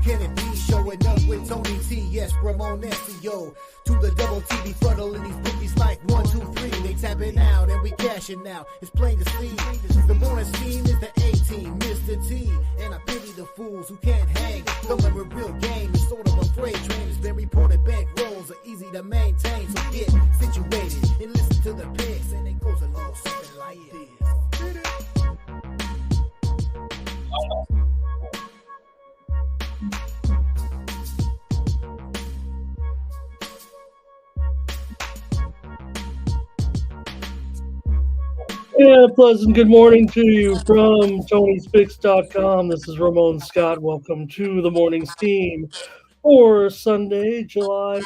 can it be? Showing up with Tony T, yes, Ramon SEO. To the double TV funnel and these bookies like 1, 2, 3. They tapping out and we cashing now. It's plain to see. The morning steam is the A-team, Mr. T. And I pity the fools who can't hang. Coming with real game is sort of a freight train. It's been reported bank rolls are easy to maintain. So get situated and listen to the picks. And it goes along something like this. Yeah, pleasant good morning to you from Tony'sPicks.com. This is Ramon Scott. Welcome to the morning steam for Sunday, July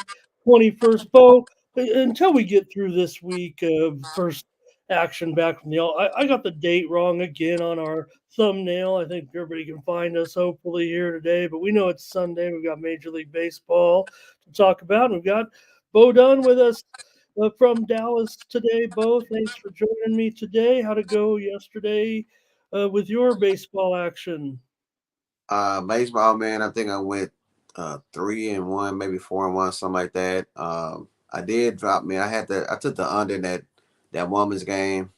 21st. Bo, until we get through this week of first action back from the I got the date wrong again on our thumbnail. I think everybody can find us hopefully here today, but we know it's Sunday. We've got Major League Baseball to talk about. We've got Bo Dunn with us from Dallas today. Bo, thanks for joining me today. How'd it go yesterday with your baseball action? Baseball, man, I think I went 3-1, maybe 4-1, something like that. I did drop, man. I took the under in that woman's game.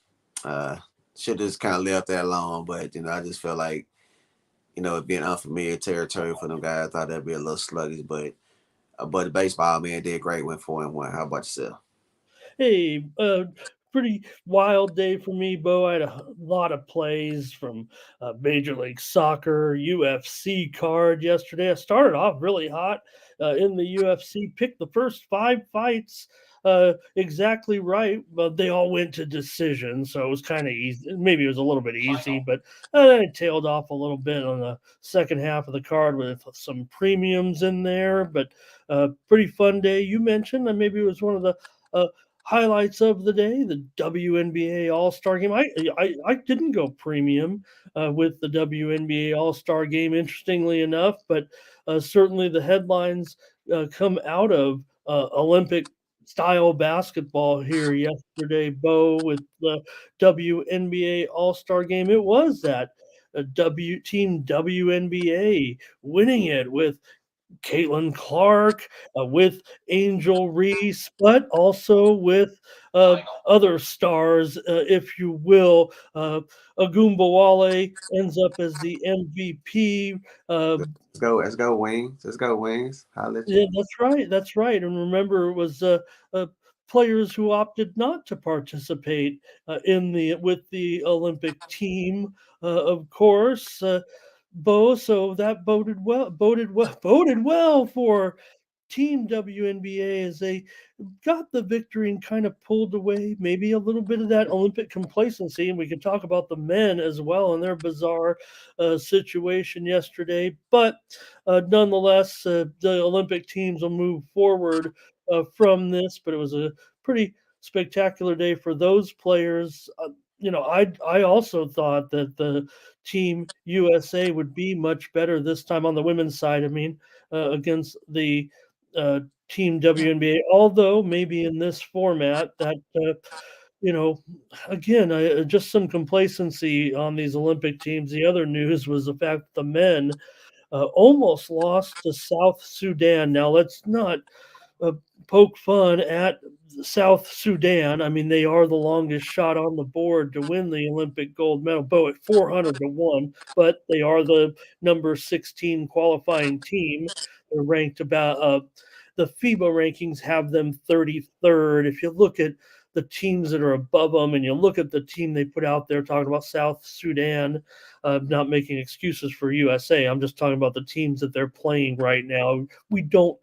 Should just kind of left that alone, but I just felt like it being unfamiliar territory for them guys. I thought that'd be a little sluggish, but the baseball, man, did great. Went 4-1. How about yourself? Hey, pretty wild day for me, Bo. I had a lot of plays from Major League Soccer, UFC card yesterday. I started off really hot in the UFC, picked the first 5 fights exactly right, but they all went to decision, so it was kind of easy. Maybe it was a little bit easy, but then it tailed off a little bit on the second half of the card with some premiums in there, but pretty fun day. You mentioned, and maybe it was one of the highlights of the day, the WNBA All-Star game. I didn't go premium with the WNBA All-Star game, interestingly enough, but certainly the headlines come out of Olympic style basketball here yesterday, Bo, with the WNBA All-Star game. It was that team WNBA winning it with Caitlin Clark, with Angel Reese, but also with other stars, if you will. Agumbawale ends up as the MVP. Let's go, Wings. Let's go, Wings. I'll let Yeah, you. that's right. That's right. And remember, it was players who opted not to participate with the Olympic team, of course. Bo, so that boded well for Team WNBA as they got the victory and kind of pulled away maybe a little bit of that Olympic complacency. And we can talk about the men as well and their bizarre situation yesterday. But nonetheless, the Olympic teams will move forward from this. But it was a pretty spectacular day for those players. I also thought that the Team USA would be much better this time on the women's side. I mean, against the Team WNBA, although maybe in this format that, you know, again, just some complacency on these Olympic teams. The other news was the fact that the men almost lost to South Sudan. Now, let's not uh, poke fun at South Sudan. I mean, they are the longest shot on the board to win the Olympic gold medal, Bo, at 400 to 1, but they are the number 16 qualifying team. They're ranked about the FIBA rankings have them 33rd. If you look at the teams that are above them and you look at the team they put out there talking about South Sudan, not making excuses for USA, I'm just talking about the teams that they're playing right now. We don't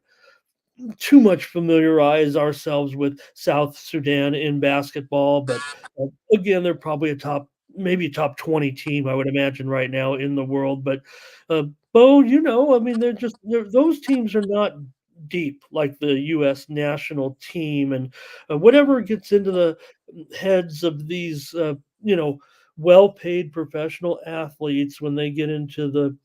too much familiarize ourselves with South Sudan in basketball, but again, they're probably maybe a top 20 team, I would imagine, right now in the world. But Bo, I mean, those teams are not deep like the U.S. national team, and whatever gets into the heads of these, well-paid professional athletes when they get into the,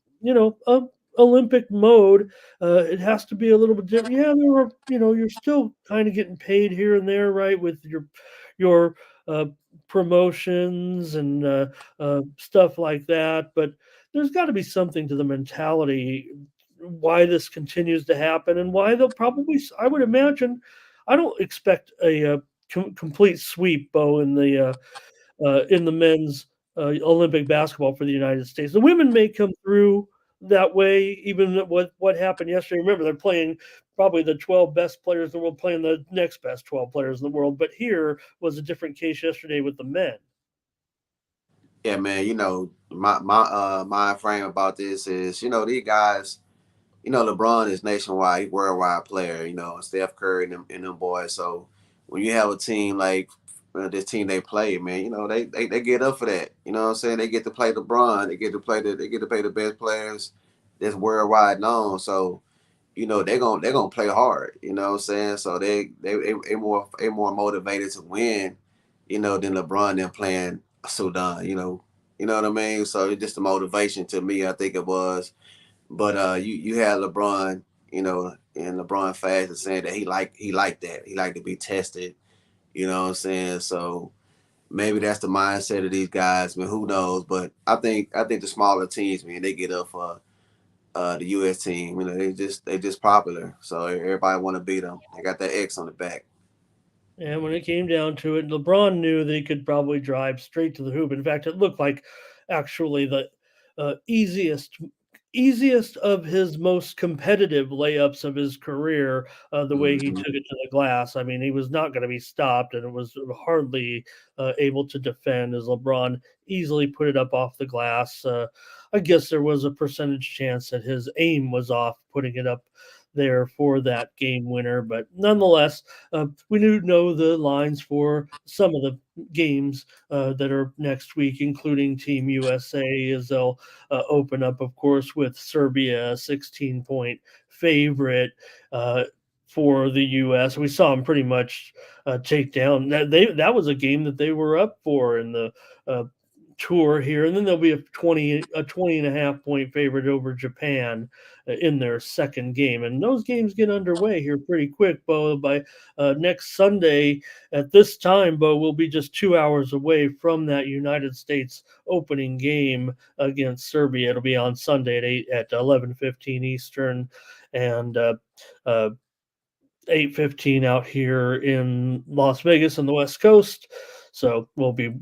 Olympic mode, it has to be a little bit different. Yeah, you're still kind of getting paid here and there, right, with your promotions and stuff like that. But there's got to be something to the mentality why this continues to happen and why they'll probably, I would imagine, I don't expect a complete sweep, Bo, in the men's Olympic basketball for the United States. The women may come through that way, even what happened yesterday. Remember, they're playing probably the 12 best players in the world, playing the next best 12 players in the world. But here was a different case yesterday with the men. Yeah, man. My mind frame about this is, these guys. LeBron is nationwide, he's worldwide player. Steph Curry and them boys. So when you have a team like this team they play, man, they get up for that. You know what I'm saying? They get to play LeBron. They get to play the best players that's worldwide known. So they're gonna play hard. You know what I'm saying? So they more motivated to win, than LeBron them playing Sudan. You know what I mean? So it's just the motivation to me. I think it was. But you had LeBron, and LeBron fast is saying that he liked that. He liked to be tested. You know what I'm saying? So maybe that's the mindset of these guys. I mean, who knows? But I think the smaller teams, man, they get up for the U.S. team. They just popular. So everybody want to beat them. They got that X on the back. And when it came down to it, LeBron knew that he could probably drive straight to the hoop. In fact, it looked like actually the easiest of his most competitive layups of his career. The way he Mm-hmm. took it to the glass, I mean, he was not going to be stopped, and it was hardly able to defend as LeBron easily put it up off the glass. I guess there was a percentage chance that his aim was off putting it up there for that game winner, but nonetheless, we do know the lines for some of the games that are next week, including Team USA, as they'll open up, of course, with Serbia, a 16-point favorite. For the U.S., we saw them pretty much take down that was a game that they were up for in the tour here, and then there'll be a 20 and a half point favorite over Japan in their second game, and those games get underway here pretty quick, Bo. By next Sunday at this time, Bo, we'll be just 2 hours away from that United States opening game against Serbia. It'll be on Sunday at 11:15 Eastern, and uh, 8:15 out here in Las Vegas on the West Coast. So we'll be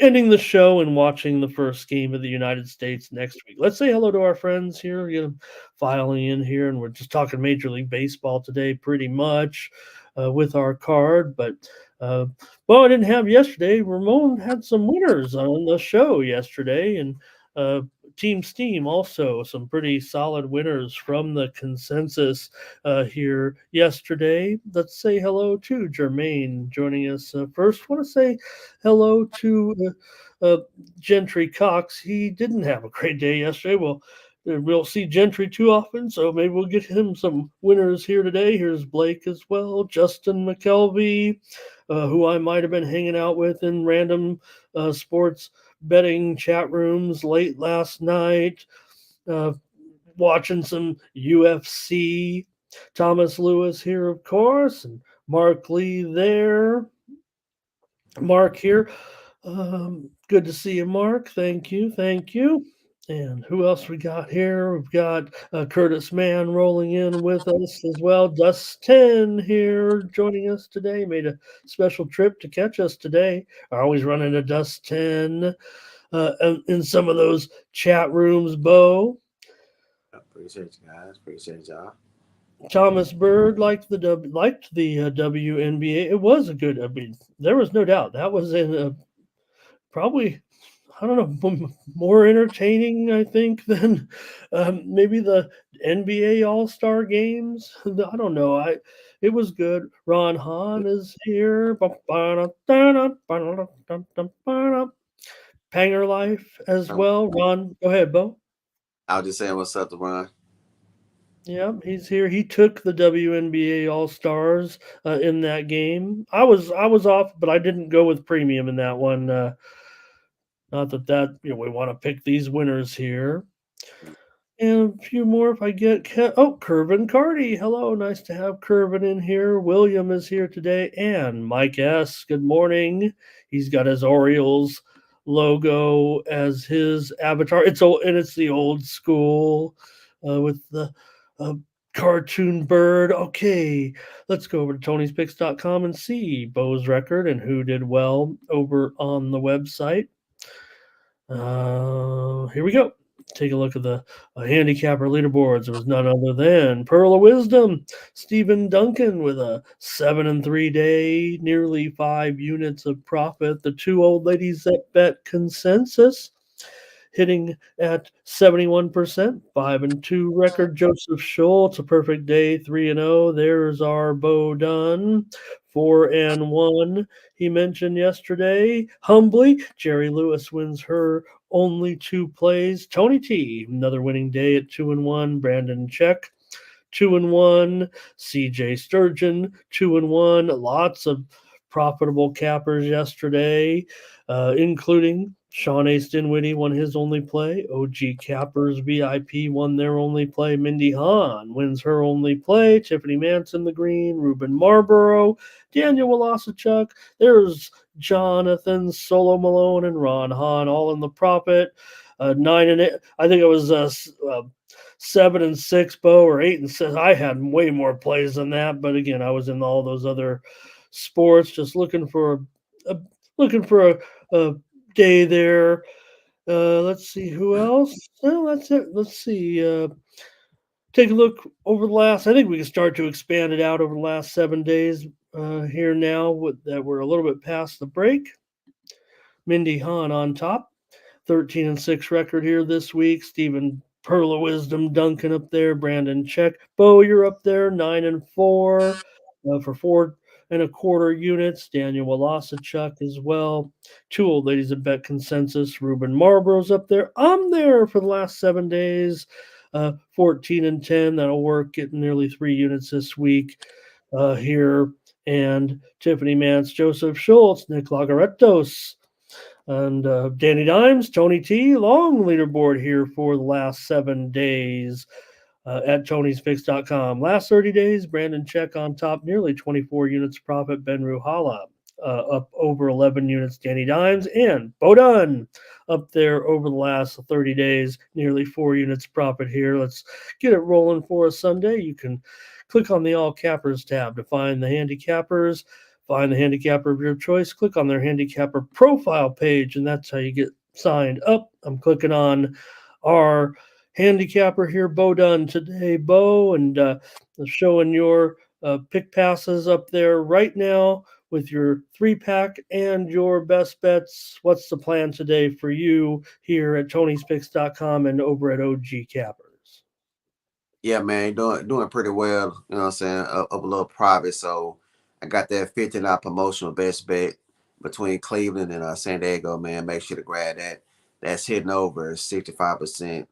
ending the show and watching the first game of the United States next week. Let's say hello to our friends here. Filing in here, and we're just talking Major League Baseball today, pretty much with our card. But well, I didn't have yesterday. Ramon had some winners on the show yesterday, and Team Steam also some pretty solid winners from the consensus here yesterday. Let's say hello to Jermaine joining us first. Want to say hello to Gentry Cox. He didn't have a great day yesterday. Well, we'll see Gentry too often, so maybe we'll get him some winners here today. Here's Blake as well, Justin McKelvey, who I might have been hanging out with in random sports betting chat rooms late last night, watching some UFC. Thomas Lewis here, of course, and Mark Lee there. Mark here. Good to see you, Mark. Thank you. Thank you. And who else we got here? We've got Curtis Mann rolling in with us as well. Dustin here joining us today. Made a special trip to catch us today. I always run into Dustin in some of those chat rooms, Bo. Appreciate you guys. Appreciate y'all. Thomas Bird liked the WNBA. It was a good. I mean, there was no doubt that was in probably, I don't know, more entertaining, I think, than maybe the NBA All Star games. I don't know. It was good. Ron Hahn is here. Panger Life as well. Ron, go ahead, Bo. I was just saying what's up to Ron. Yeah, he's here. He took the WNBA All Stars in that game. I was off, but I didn't go with premium in that one. Not that we want to pick these winners here. And a few more if I get. Curvin Cardy. Hello, nice to have Curvin in here. William is here today, and Mike S. Good morning. He's got his Orioles logo as his avatar. It's the old school with the a cartoon bird. Okay, let's go over to Tony'sPicks.com and see Bo's record and who did well over on the website. Here we go. Take a look at the handicapper leaderboards. There was none other than Pearl of Wisdom, Stephen Duncan with a 7-3 day, nearly 5 units of profit. The two old ladies that bet consensus hitting at 71%, 5-2 record. Joseph Schultz, a perfect day, 3-0. There's our Bo Dunn, 4-1. He mentioned yesterday, humbly, Jerry Lewis wins her only 2 plays. Tony T, another winning day at 2-1. Brandon Check, 2-1. CJ Sturgeon, 2-1. Lots of profitable cappers yesterday, including Sean A. Stinwitty won his only play. OG Cappers VIP won their only play. Mindy Hahn wins her only play. Tiffany Manson the green. Ruben Marlborough. Daniel Walasachuk. There's Jonathan Solo Malone and Ron Hahn all in the profit. 9-8. I think it was 7-6, Bo, or 8-6. I had way more plays than that, but again, I was in all those other sports, just looking for a a day there. Let's see who else. Well, that's it. Let's see. Take a look over the last. I think we can start to expand it out over the last 7 days here now. That we're a little bit past the break. Mindy Hahn on top, 13-6 record here this week. Stephen Pearl of Wisdom Duncan up there. Brandon Check. Bo, you're up there, 9-4 for 4.25 units. Daniel Walasachuk as well. Two old ladies at bet consensus. Ruben Marlborough's up there. I'm there for the last 7 days. 14-10. That'll work. Getting nearly 3 units this week here. And Tiffany Mance, Joseph Schultz, Nick Lagarettos, and Danny Dimes, Tony T, long leaderboard here for the last 7 days at Tony'sPicks.com. Last 30 days, Brandon Check on top, nearly 24 units profit. Ben Ruhala up over 11 units. Danny Dimes and Bo Dunn up there over the last 30 days, nearly 4 units profit here. Let's get it rolling for a Sunday. You can click on the All Cappers tab to find the handicappers. Find the handicapper of your choice. Click on their handicapper profile page, and that's how you get signed up. I'm clicking on our handicapper here, Bo Dunn today, Bo, and showing your pick passes up there right now with your 3-pack and your best bets. What's the plan today for you here at Tony'sPicks.com and over at OG Cappers? Yeah, man, doing pretty well. You know what I'm saying? Up a little private, so I got that $50 promotional best bet between Cleveland and San Diego, man. Make sure to grab that. That's hitting over 65%,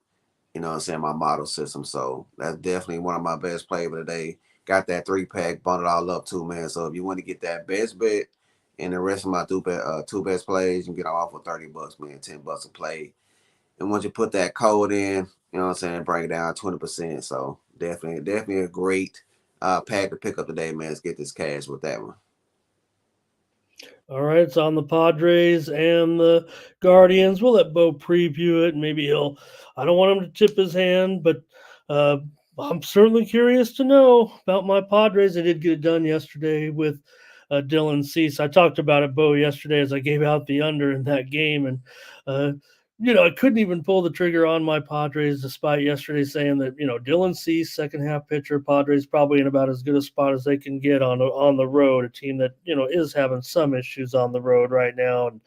you know what I'm saying, my model system. So that's definitely one of my best plays of the day. Got that 3-pack, bundled all up too, man. So if you want to get that best bet and the rest of my two best plays, you can get them off for $30, man, $10 a play. And once you put that code in, you know what I'm saying, bring it down 20%. So definitely a great pack to pick up today, man. Let's get this cash with that one. All right, it's on the Padres and the Guardians. We'll let Bo preview it. Maybe I don't want him to tip his hand, but I'm certainly curious to know about my Padres. I did get it done yesterday with Dylan Cease. I talked about it, Bo, yesterday as I gave out the under in that game. And, I couldn't even pull the trigger on my Padres despite yesterday saying that, Dylan Cease, second half pitcher, Padres probably in about as good a spot as they can get on the road, a team that, is having some issues on the road right now. And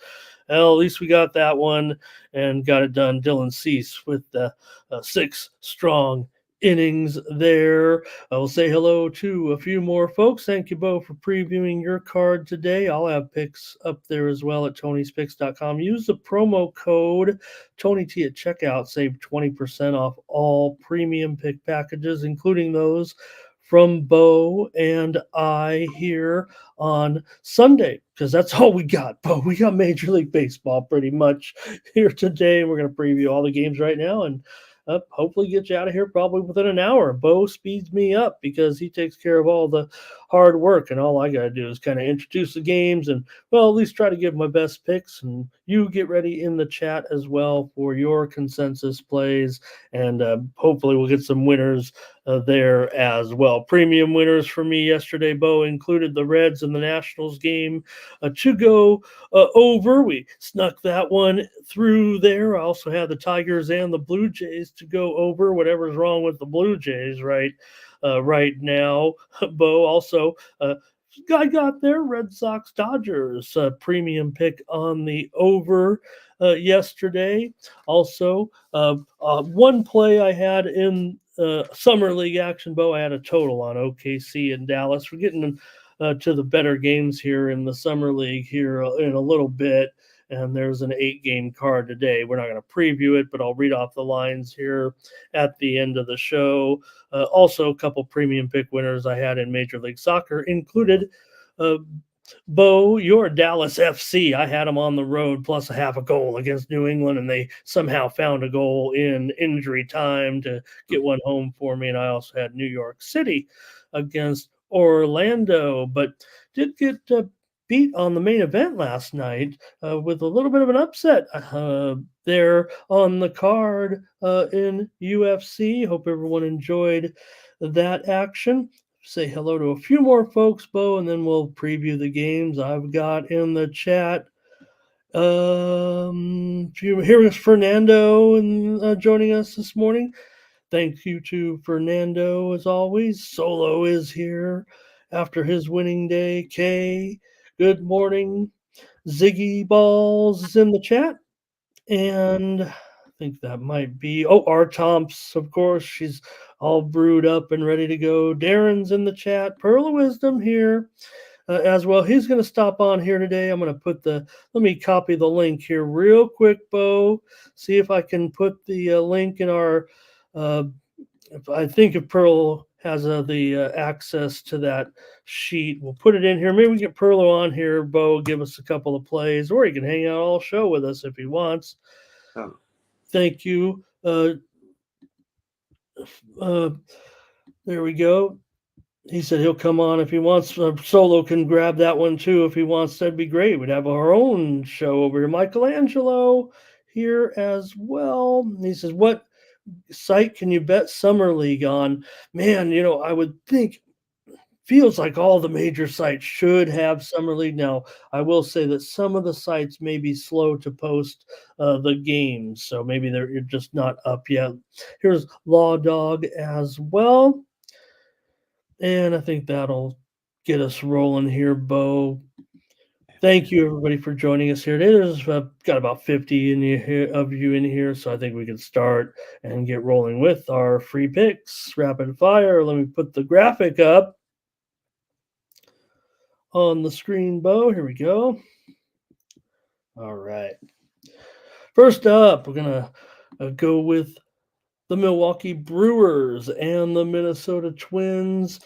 well, at least we got that one and got it done. Dylan Cease with the 6 strong innings there. I will say hello to a few more folks. Thank you, Bo, for previewing your card today. I'll have picks up there as well at Tony'sPicks.com. Use the promo code TonyT at checkout. Save 20% off all premium pick packages, including those from Bo and I here on Sunday, because that's all we got, Bo. We got Major League Baseball pretty much here today. We're going to preview all the games right now and hopefully get you out of here probably within an hour. Bo speeds me up because he takes care of all the hard work, and all I got to do is kind of introduce the games and, well, at least try to give my best picks. And you get ready in the chat as well for your consensus plays, and hopefully we'll get some winners there as well. Premium winners for me yesterday, Bo, included the Reds and the Nationals game to go over. We snuck that one through there. I also had the Tigers and the Blue Jays to go over. Whatever's wrong with the Blue Jays right now, Bo. Also, I got there. Red Sox Dodgers premium pick on the over yesterday. Also, one play I had in summer league action, Bo. I had a total on OKC and Dallas. We're getting to the better games here in the summer league here in a little bit. And there's an 8-game card today. We're not going to preview it, but I'll read off the lines here at the end of the show. Also, a couple premium pick winners I had in Major League Soccer included Bo, your Dallas FC. I had them on the road plus a half a goal against New England, and they somehow found a goal in injury time to get one home for me. And I also had New York City against Orlando, but did get beat on the main event last night with a little bit of an upset there on the card in UFC. Hope everyone enjoyed that action. Say hello to a few more folks, Bo, and then we'll preview the games I've got in the chat. Here is Fernando and joining us this morning. Thank you to Fernando as always. Solo is here after his winning day. Kay, good morning. Ziggy Balls is in the chat. And I think that might be, our Tomps, of course. She's all brewed up and ready to go. Darren's in the chat. Pearl of Wisdom here as well. He's going to stop on here today. I'm going to let me copy the link here real quick, Bo. See if I can put the link in our, I think if Pearl has the access to that sheet, we'll put it in here. Maybe we get Perlo on here, Bo, give us a couple of plays, or he can hang out all show with us if he wants. Oh. Thank you. There we go. He said he'll come on if he wants. Solo can grab that one too if he wants. That'd be great. We'd have our own show over here. Michelangelo here as well. He says, what site can you bet Summer League on? Man, I would think feels like all the major sites should have Summer League. Now, I will say that some of the sites may be slow to post the games, so maybe they're just not up yet. Here's Law Dog as well. And I think that'll get us rolling here, Bo. Thank you, everybody, for joining us here today. There's got about 50 of you in here, so I think we can start and get rolling with our free picks. Rapid fire. Let me put the graphic up on the screen, Bo. Here we go. All right. First up, we're going to go with the Milwaukee Brewers and the Minnesota Twins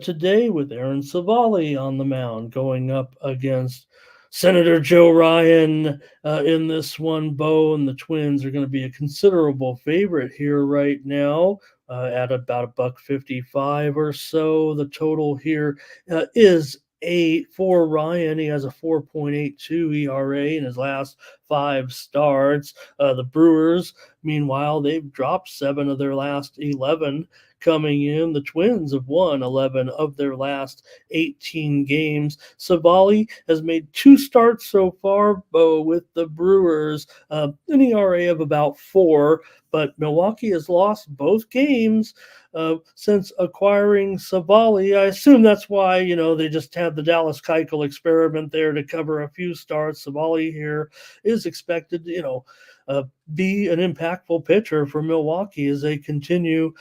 today with Aaron Savali on the mound going up against Senator Joe Ryan in this one, Bo, and the Twins are going to be a considerable favorite here right now at about $1.55 or so. The total here is 8 for Ryan. He has a 4.82 ERA in his last 5 starts. The Brewers, meanwhile, they've dropped 7 of their last 11 coming in. The Twins have won 11 of their last 18 games. Savali has made 2 starts so far, Bo, with the Brewers, an ERA of about 4, but Milwaukee has lost both games since acquiring Savali. I assume that's why, they just had the Dallas Keuchel experiment there to cover a few starts. Savali here is expected to, be an impactful pitcher for Milwaukee as they continue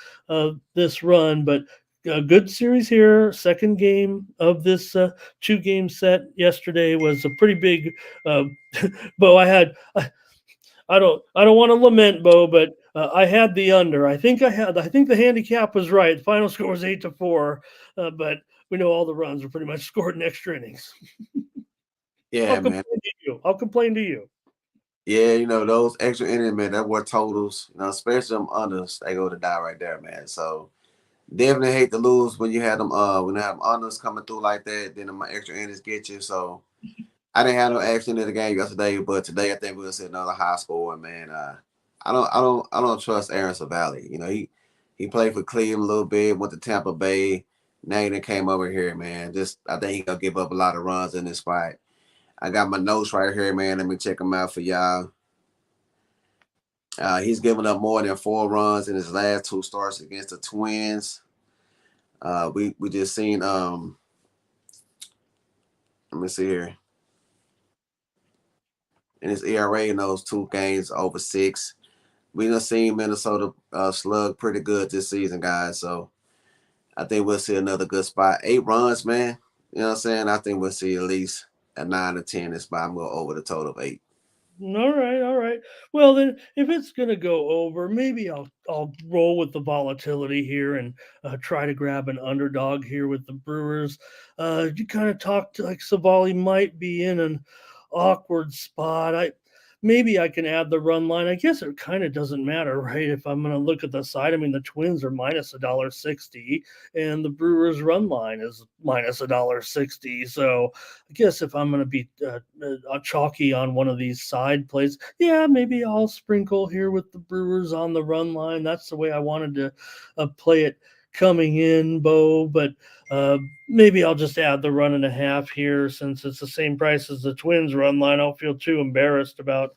this run. But a good series here. Second game of this 2-game set yesterday was a pretty big. Bo, I don't want to lament, Bo, but I had the under. I think the handicap was right. The final score was 8-4, but we know all the runs were pretty much scored in extra innings. Yeah, man. I'll complain to you. Yeah, those extra innings, man, that's what totals, especially them unders, they go to die right there, man. So definitely hate to lose when you have them when they have unders coming through like that, then my extra innings get you. So I didn't have no action in the game yesterday, but today I think we'll see another high score, man. I don't trust Aaron Savali. He played for Cleveland a little bit, went to Tampa Bay. Now he done came over here, man. Just I think he gonna give up a lot of runs in this spot. I got my notes right here, man. Let me check them out for y'all. He's given up more than 4 runs in his last 2 starts against the Twins. We just seen let me see here. In his ERA in those 2 games over 6. We done seen Minnesota slug pretty good this season, guys. So I think we'll see another good spot. 8 runs, man. You know what I'm saying? I think we'll see at least a 9 or 10 this spot. I'm going over the total of 8. All right, all right. Well, then, if it's gonna go over, maybe I'll roll with the volatility here and try to grab an underdog here with the Brewers. You kind of talked like Savali might be in an awkward spot. Maybe I can add the run line. I guess it kind of doesn't matter, right? If I'm going to look at the side, I mean, the Twins are minus $1.60, and the Brewers run line is minus $1.60. So I guess if I'm going to be chalky on one of these side plays, yeah, maybe I'll sprinkle here with the Brewers on the run line. That's the way I wanted to play it coming in, Bo. But maybe I'll just add the 1.5 here since it's the same price as the Twins run line. I don't feel too embarrassed about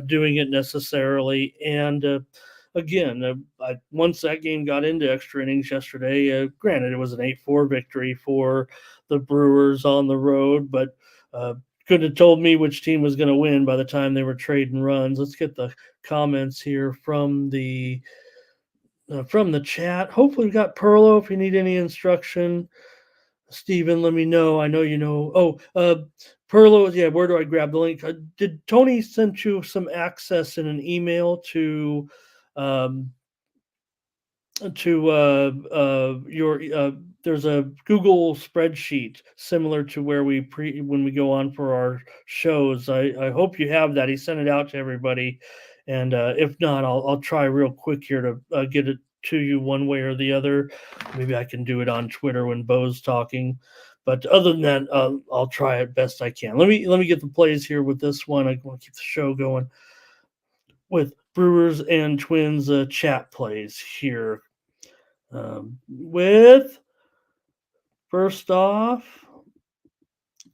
doing it necessarily. And again, once that game got into extra innings yesterday, granted it was an 8-4 victory for the Brewers on the road, but could have told me which team was going to win by the time they were trading runs. Let's get the comments here from the chat. Hopefully we got Perlo. If you need any instruction, Steven, let me know. I know you know. Oh, Perlo, yeah, where do I grab the link? Did Tony send you some access in an email to your there's a Google spreadsheet similar to where when we go on for our shows. I hope you have that. He sent it out to everybody, and if not, I'll try real quick here to get it to you one way or the other. Maybe I can do it on Twitter when Bo's talking. But other than that, I'll try it best I can. Let me get the plays here with this one. I want to keep the show going with Brewers and Twins chat plays here. With first off,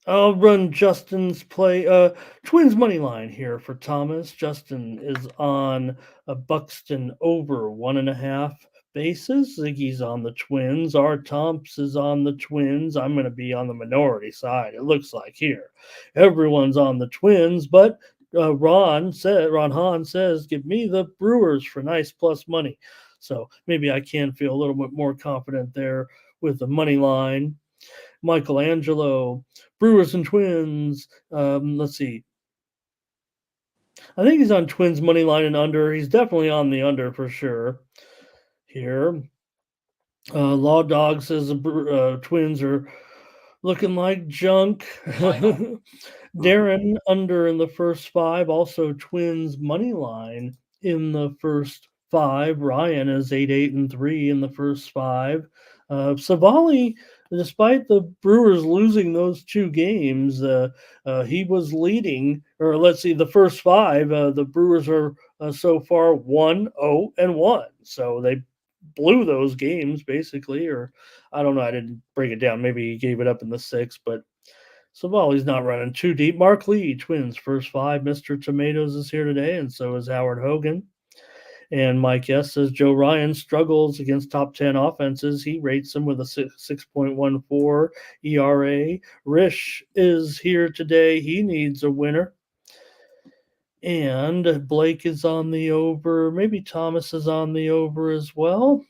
I'll run Justin's play. Twins money line here for Thomas. Justin is on a Buxton over 1.5 bases. Ziggy's on the Twins. Art Tomps is on the Twins. I'm going to be on the minority side. It looks like here, everyone's on the Twins, but Ron Hahn says, "Give me the Brewers for nice plus money." So maybe I can feel a little bit more confident there with the money line. Michelangelo, Brewers and Twins. Let's see. I think he's on Twins money line and under. He's definitely on the under for sure. Here, Law Dog says the Twins are looking like junk. Darren under in the first 5. Also Twins money line in the first 5. Ryan is 8-8-3 in the first 5. Savali, despite the Brewers losing those 2 games, he was leading. Or let's see, the first 5. The Brewers are so far 1-0-1. So they blew those games basically. Or I don't know. I didn't break it down. Maybe he gave it up in the 6th, but Savali's not running too deep. Mark Lee, Twins, first 5. Mr. Tomatoes is here today, and so is Howard Hogan. And Mike S. says Joe Ryan struggles against top 10 offenses. He rates them with a 6.14 ERA. Rish is here today. He needs a winner. And Blake is on the over. Maybe Thomas is on the over as well.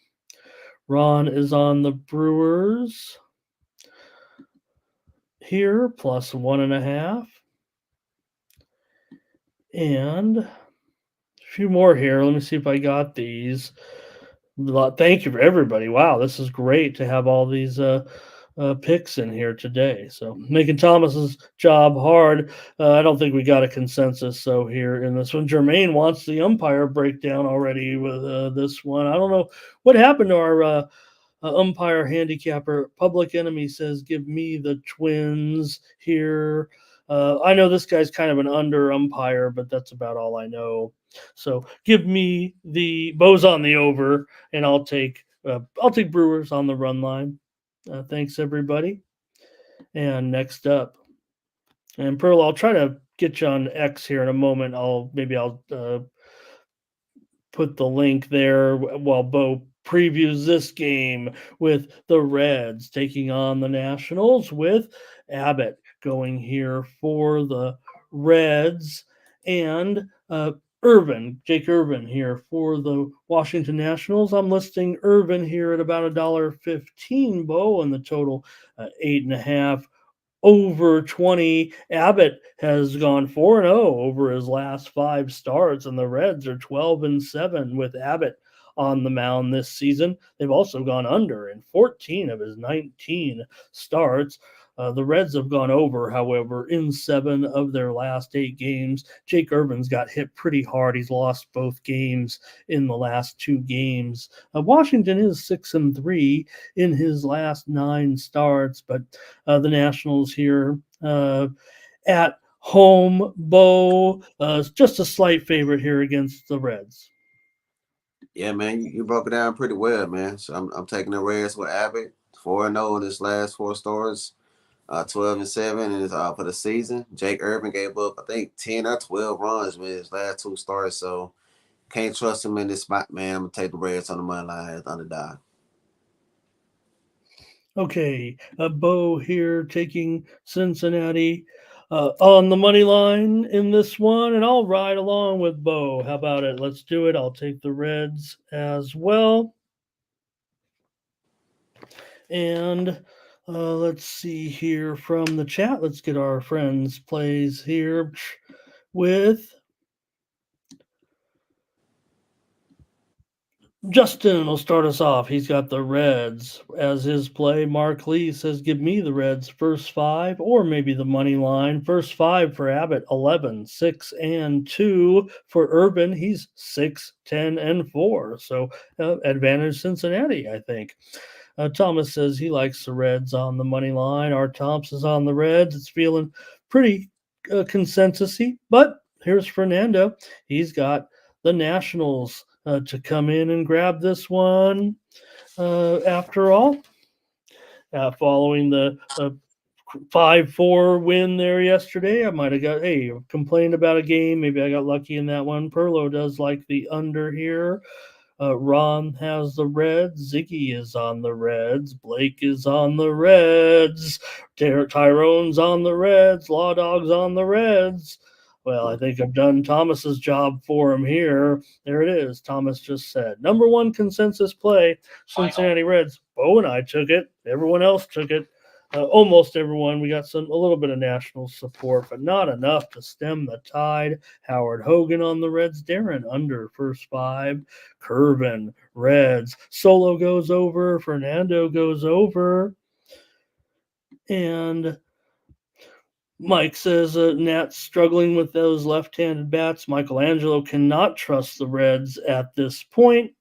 Ron is on the Brewers here, plus 1.5. And a few more here. Let me see if I got these. Thank you for everybody. Wow, this is great to have all these picks in here today. So making Thomas's job hard. I don't think we got a consensus. So here in this one, Jermaine wants the umpire breakdown already with this one. I don't know what happened to our umpire handicapper. Public Enemy says, "Give me the Twins here." I know this guy's kind of an under umpire, but that's about all I know. So give me the Bows on the over, and I'll take Brewers on the run line. Thanks everybody. And next up, and Pearl, I'll try to get you on X here in a moment. I'll put the link there while Bo previews this game with the Reds taking on the Nationals, with Abbott going here for the Reds, and Jake Irvin here for the Washington Nationals. I'm listing Irvin here at about $1.15, Bo, and the total 8.5 over 20. Abbott has gone 4-0 over his last 5 starts, and the Reds are 12-7 with Abbott on the mound this season. They've also gone under in 14 of his 19 starts. The Reds have gone over, however, in 7 of their last 8 games. Jake Irvin's got hit pretty hard. He's lost both games in the last 2 games. Washington is 6-3 in his last 9 starts, but the Nationals here at home, Bo, just a slight favorite here against the Reds. Yeah, man, you broke it down pretty well, man. So I'm taking the Reds with Abbott, 4-0 in his last 4 starts, 12-7 in his, for the season. Jake Irvin gave up, I think, 10 or 12 runs with his last 2 starts, so can't trust him in this spot, man. I'm gonna take the Reds on the money line as underdog. Okay, Bo here taking Cincinnati on the money line in this one, and I'll ride along with Bo. How about it? Let's do it. I'll take the Reds as well. And let's see here from the chat. Let's get our friends' plays here with Justin will start us off. He's got the Reds as his play. Mark Lee says, give me the Reds first 5, or maybe the money line. First 5 for Abbott, 11, 6, and 2. For Urban, he's 6, 10, and 4. So advantage Cincinnati, I think. Thomas says he likes the Reds on the money line. Art Thompson is on the Reds. It's feeling pretty consensus-y. But here's Fernando. He's got the Nationals to come in and grab this one after all. Following the 5-4 win there yesterday, I might have complained about a game. Maybe I got lucky in that one. Perlo does like the under here. Ron has the Reds. Ziggy is on the Reds. Blake is on the Reds. Tyrone's on the Reds. Law Dog's on the Reds. Well, I think I've done Thomas's job for him here. There it is. Thomas just said. Number 1 consensus play, Cincinnati Reds. Bo and I took it. Everyone else took it. Almost everyone. We got a little bit of national support, but not enough to stem the tide. Howard Hogan on the Reds. Darren under first 5. Curvin, Reds. Solo goes over. Fernando goes over. And Mike says Nat's struggling with those left-handed bats. Michelangelo cannot trust the Reds at this point.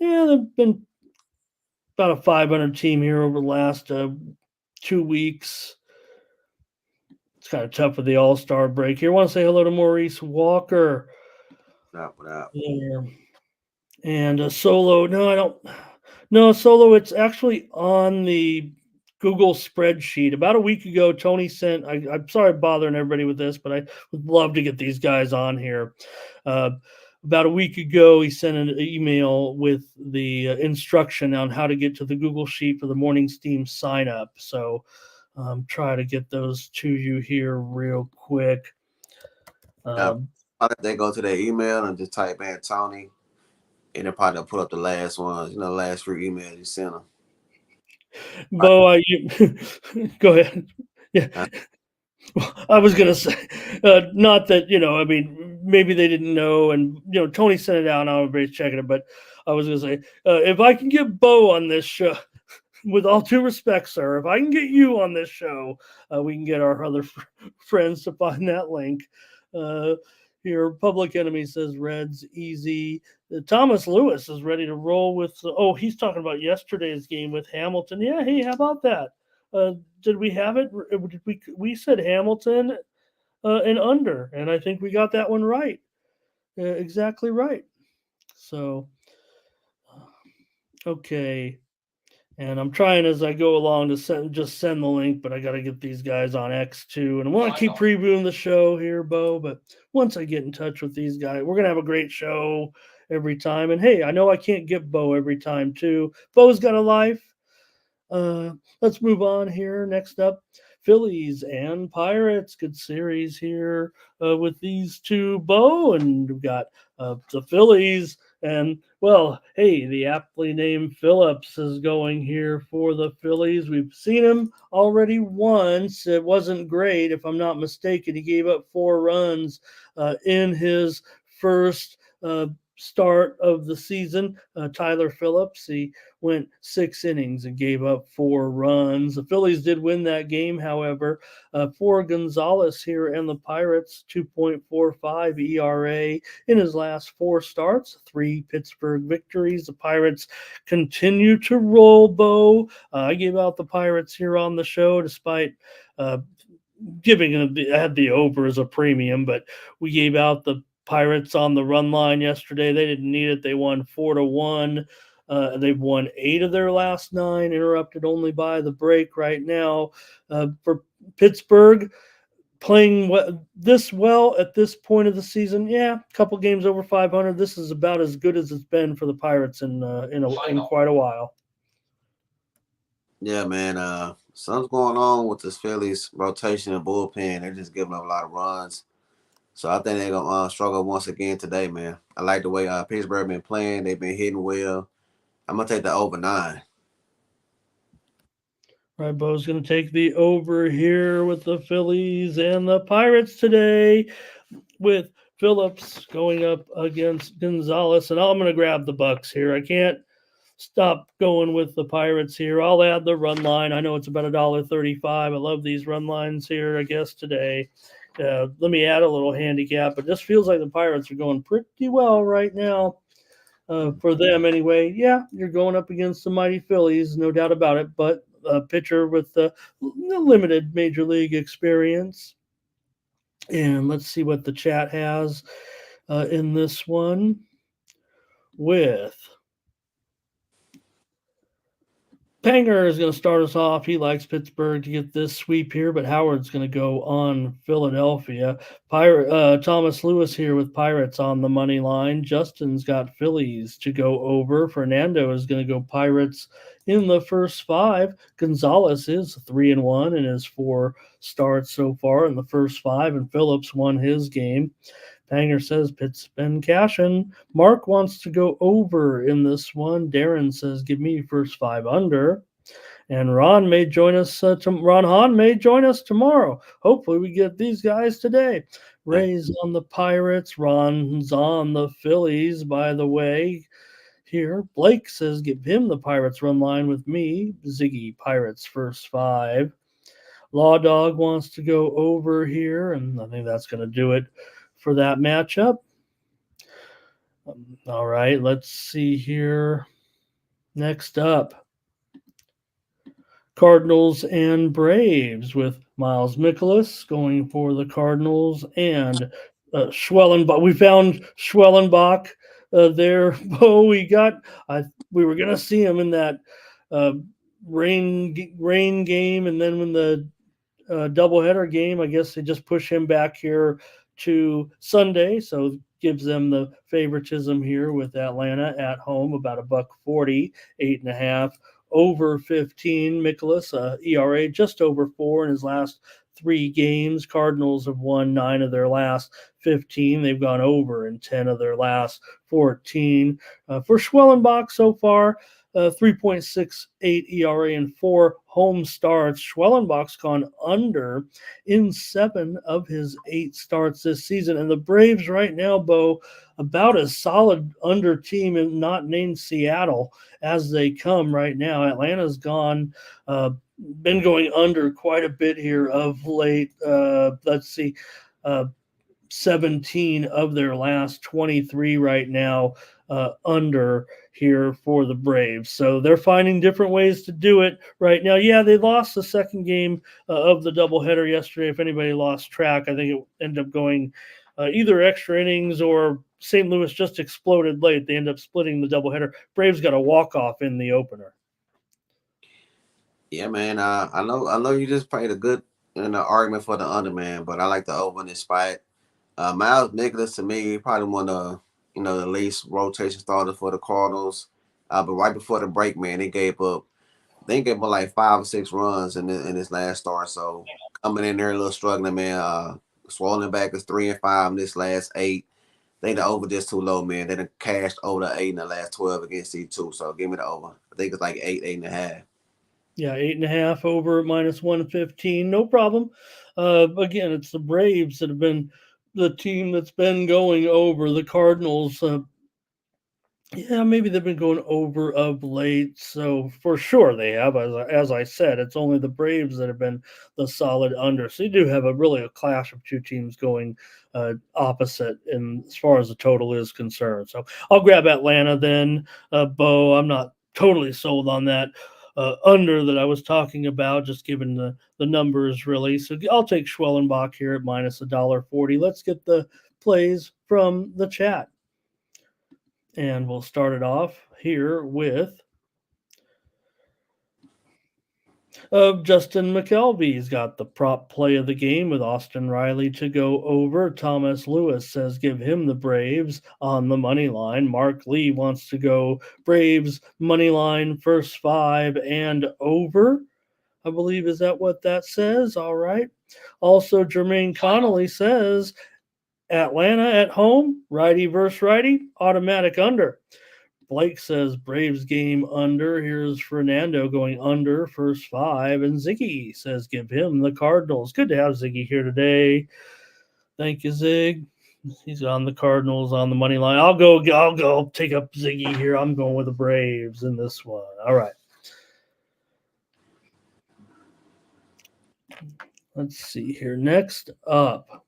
Yeah, they've been about a 500 team here over the last 2 weeks. It's kind of tough with the All-Star break here. I want to say hello to Maurice Walker. What up? Yeah. And Solo. No, I don't. No, Solo. It's actually on the Google spreadsheet. About a week ago, Tony sent. I'm sorry bothering everybody with this, but I would love to get these guys on here. About a week ago, he sent an email with the instruction on how to get to the Google Sheet for the morning Steam sign up. So try to get those to you here real quick. They go to their email and just type in Tony, and they'll probably put up the last ones, the last 3 emails you sent them. Bo, go ahead. Yeah. I was going to say, not that, I mean, maybe they didn't know, and, Tony sent it out, and everybody's checking it, but I was going to say, if I can get Bo on this show, with all due respect, sir, if I can get you on this show, we can get our other friends to find that link. Here, Public Enemy says Reds easy. Thomas Lewis is ready to roll with. He's talking about yesterday's game with Hamilton. Yeah, hey, how about that? Did we have it? We said Hamilton and under, and I think we got that one right. exactly right. So, okay. And I'm trying as I go along to send the link, but I got to get these guys on X too. And I want to keep previewing the show here, Bo. But once I get in touch with these guys, we're gonna have a great show every time. And hey, I know I can't get Bo every time too. Bo's got a life. Let's move on here. Next up, Phillies and Pirates. Good series here with these two, Bo. And we've got the Phillies. And, well, hey, the aptly named Phillips is going here for the Phillies. We've seen him already once. It wasn't great, if I'm not mistaken. He gave up 4 runs in his first start of the season. Tyler Phillips, he went 6 innings and gave up 4 runs. The Phillies did win that game, however. For Gonzalez here and the Pirates, 2.45 ERA in his last 4 starts, 3 Pittsburgh victories. The Pirates continue to roll, Bo. I gave out the Pirates here on the show despite I had the over as a premium, but we gave out the Pirates on the run line yesterday. They didn't need it. They won 4-1. They've won 8 of their last 9, interrupted only by the break right now. For Pittsburgh, playing this well at this point of the season, yeah, a couple games over 500. This is about as good as it's been for the Pirates in quite a while. Yeah, man. Something's going on with this Phillies rotation and bullpen. They're just giving up a lot of runs. So I think they're gonna struggle once again today, man. I like the way Pittsburgh been playing. They've been hitting well. I'm gonna take the over 9. Right, Bo's going to take the over here with the Phillies and the Pirates today, with Phillips going up against Gonzalez. And I'm going to grab the Bucks here. I can't stop going with the Pirates here. I'll add the run line. I know it's about $1.35. I love these run lines here, I guess, today. Let me add a little handicap. It just feels like the Pirates are going pretty well right now. For them anyway. Yeah, you're going up against the mighty Phillies, no doubt about it, but a pitcher with limited major league experience. And let's see what the chat has in this one with Panger is going to start us off. He likes Pittsburgh to get this sweep here, but Howard's going to go on Philadelphia. Thomas Lewis here with Pirates on the money line. Justin's got Phillies to go over. Fernando is going to go Pirates in the first 5. Gonzalez is 3-1 in his 4 starts so far in the first 5, and Phillips won his game. Panger says Pitt's been cashing. Mark wants to go over in this one. Darren says, give me first 5 under. And Ron may join us. Ron Hahn may join us tomorrow. Hopefully, we get these guys today. Ray's on the Pirates. Ron's on the Phillies, by the way. Here, Blake says, give him the Pirates run line with me. Ziggy, Pirates first 5. Law Dog wants to go over here, and I think that's going to do it for that matchup. All right, let's see here. Next up, Cardinals and Braves with Miles Mikolas going for the Cardinals and Schwellenbach. We found Schwellenbach there. Bo, we were going to see him in that rain game, and then when the doubleheader game, I guess they just push him back here to Sunday, so gives them the favoritism here with Atlanta at home, about $1.40, 8.5 over 15. Mikolas, ERA just over 4 in his last 3 games. Cardinals have won 9 of their last 15. They've gone over in 10 of their last 14. For Schwellenbach so far, 3.68 ERA in 4 home starts. Schwellenbach's gone under in 7 of his 8 starts this season. And the Braves right now, Bo, about as solid under team and not named Seattle as they come right now. Atlanta's been going under quite a bit here of late. Let's see. 17 of their last 23 right now under here for the Braves. So they're finding different ways to do it right now. Yeah, they lost the second game of the doubleheader yesterday. If anybody lost track, I think it ended up going either extra innings or St. Louis just exploded late. They end up splitting the doubleheader. Braves got a walk-off in the opener. Yeah, man. I know you just played a good argument for the under, man, but I like the over in this spot. Miles Nicholas to me probably one of the least rotation starters for the Cardinals. But right before the break, man, they gave up like 5 or 6 runs in this last start. So coming in there a little struggling, man. Swollen back is 3-5 in this last 8. I think the over just too low, man. They done cashed over the 8 in the last 12 against C2. So give me the over. I think it's like 8.5. Yeah, 8.5 over minus 115. No problem. Again, it's the Braves that have been the team that's been going over. The Cardinals, yeah, maybe they've been going over of late. So for sure they have. As I said, it's only the Braves that have been the solid under. So you do have a clash of two teams going opposite in as far as the total is concerned. So I'll grab Atlanta then, Bo. I'm not totally sold on that under that I was talking about, just given the numbers really. So I'll take Schwellenbach here at minus $1.40. Let's get the plays from the chat. And we'll start it off here with Justin McKelvey's got the prop play of the game with Austin Riley to go over. Thomas Lewis says give him the Braves on the money line. Mark Lee wants to go Braves money line, first 5 and over. I believe, is that what that says? All right. Also, Jermaine Connolly says Atlanta at home, righty versus righty, automatic under. Blake says Braves game under. Here's Fernando going under, first 5. And Ziggy says give him the Cardinals. Good to have Ziggy here today. Thank you, Zig. He's on the Cardinals on the money line. I'll go take up Ziggy here. I'm going with the Braves in this one. All right. Let's see here. Next up.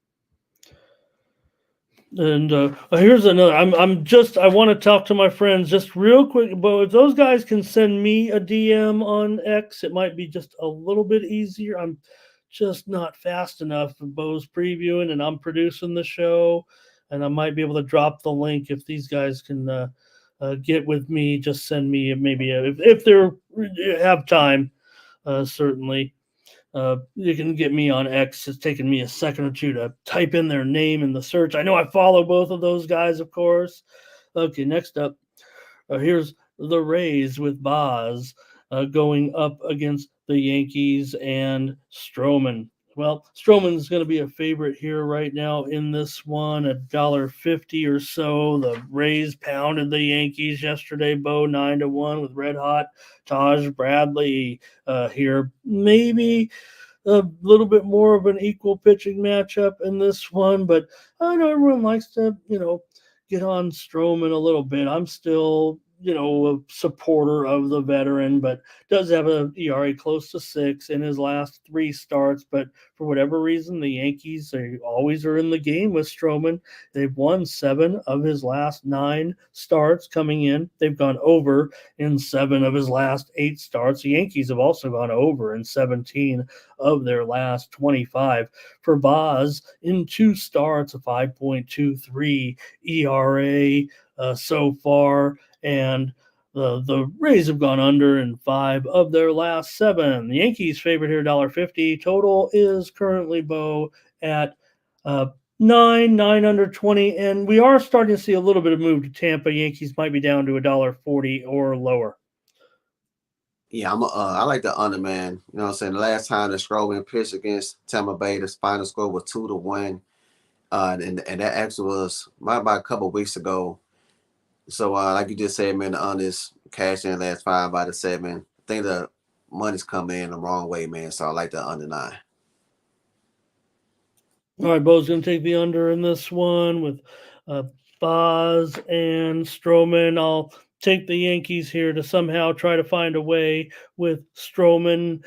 And here's another. I want to talk to my friends just real quick. But if those guys can send me a DM on X, it might be just a little bit easier. I'm just not fast enough. Bo's previewing and I'm producing the show, and I might be able to drop the link if these guys can get with me. Just send me maybe if they have time, certainly. You can get me on X. It's taken me a second or two to type in their name in the search. I know I follow both of those guys, of course. Okay, next up, here's the Rays with Boz going up against the Yankees and Stroman. Well, Stroman's going to be a favorite here right now in this one, $1.50 or so. The Rays pounded the Yankees yesterday, Bo, 9-1 with red hot Taj Bradley here. Maybe a little bit more of an equal pitching matchup in this one, but I know everyone likes to, get on Stroman a little bit. I'm still, a supporter of the veteran, but does have a ERA close to 6 in his last 3 starts. But for whatever reason, the Yankees always are in the game with Stroman. They've won 7 of his last 9 starts coming in. They've gone over in 7 of his last 8 starts. The Yankees have also gone over in 17 of their last 25. For Boz, in 2 starts, a 5.23 ERA so far, and the Rays have gone under in 5 of their last 7. The Yankees favorite here, $1.50. Total is currently, Bo, at 9 under 20, and we are starting to see a little bit of move to Tampa. Yankees might be down to $1.40 or lower. Yeah, I like the under, man. You know what I'm saying? The last time the Stroman pitched against Tampa Bay, the final score was 2-1. And that actually was about a couple of weeks ago. So like you just said, man, the under is cash in the last 5 out of 7. I think the money's coming in the wrong way, man. So I like the under 9. All right, Bo's going to take the under in this one with Boz and Stroman. I'll take the Yankees here to somehow try to find a way with Stroman.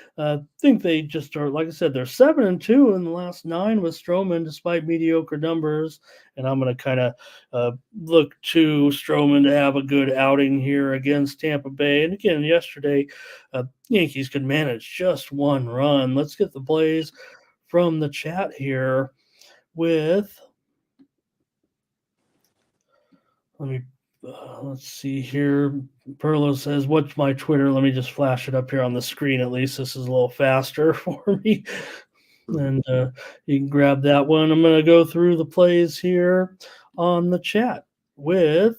Think they just are, like I said, they're 7-2 in the last 9 with Stroman, despite mediocre numbers. And I'm going to kind of look to Stroman to have a good outing here against Tampa Bay. And again, yesterday, Yankees could manage just 1 run. Let's get the plays from the chat here with Let me let's see here. Perlo says, "What's my Twitter?" Let me just flash it up here on the screen. At least this is a little faster for me. And you can grab that one. I'm going to go through the plays here on the chat with.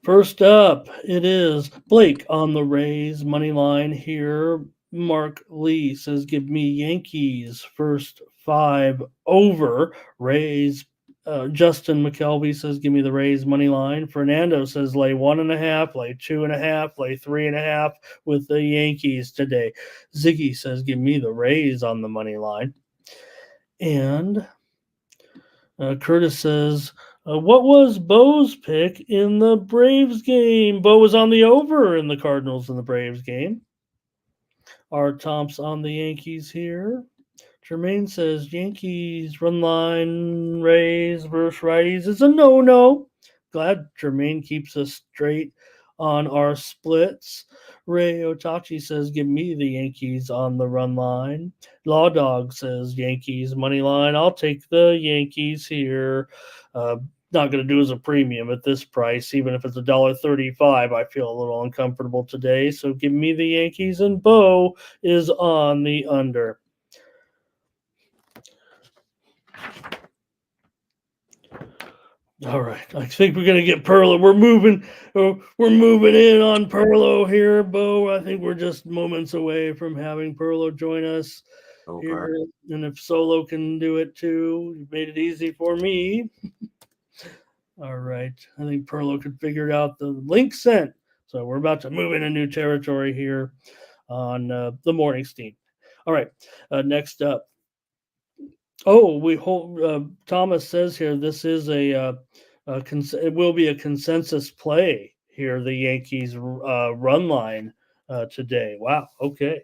First up, it is Blake on the Rays money line here. Mark Lee says, "Give me Yankees first 5 over Rays." Justin McKelvey says, "Give me the Rays money line." Fernando says, "Lay 1.5, lay 2.5, lay 3.5 with the Yankees today." Ziggy says, "Give me the Rays on the money line." And Curtis says, "What was Bo's pick in the Braves game?" Bo was on the over in the Cardinals and the Braves game. Art Tomps on the Yankees here. Jermaine says, "Yankees run line, Rays versus righties is a no-no." Glad Jermaine keeps us straight on our splits. Ray Otachi says, "Give me the Yankees on the run line." Law Dog says, "Yankees money line. I'll take the Yankees here." Not going to do as a premium at this price, even if it's $1.35. I feel a little uncomfortable today. So give me the Yankees, and Bo is on the under. All right, I think we're gonna get Perlo. We're moving in on Perlo here, Bo. I think we're just moments away from having Perlo join us here, and if Solo can do it too, you made it easy for me. All right, I think Perlo could figure out the link sent. So we're about to move into new territory here on the morning steam. All right, next up. Oh, we hold. Thomas says here this is it will be a consensus play here. The Yankees run line today. Wow. Okay.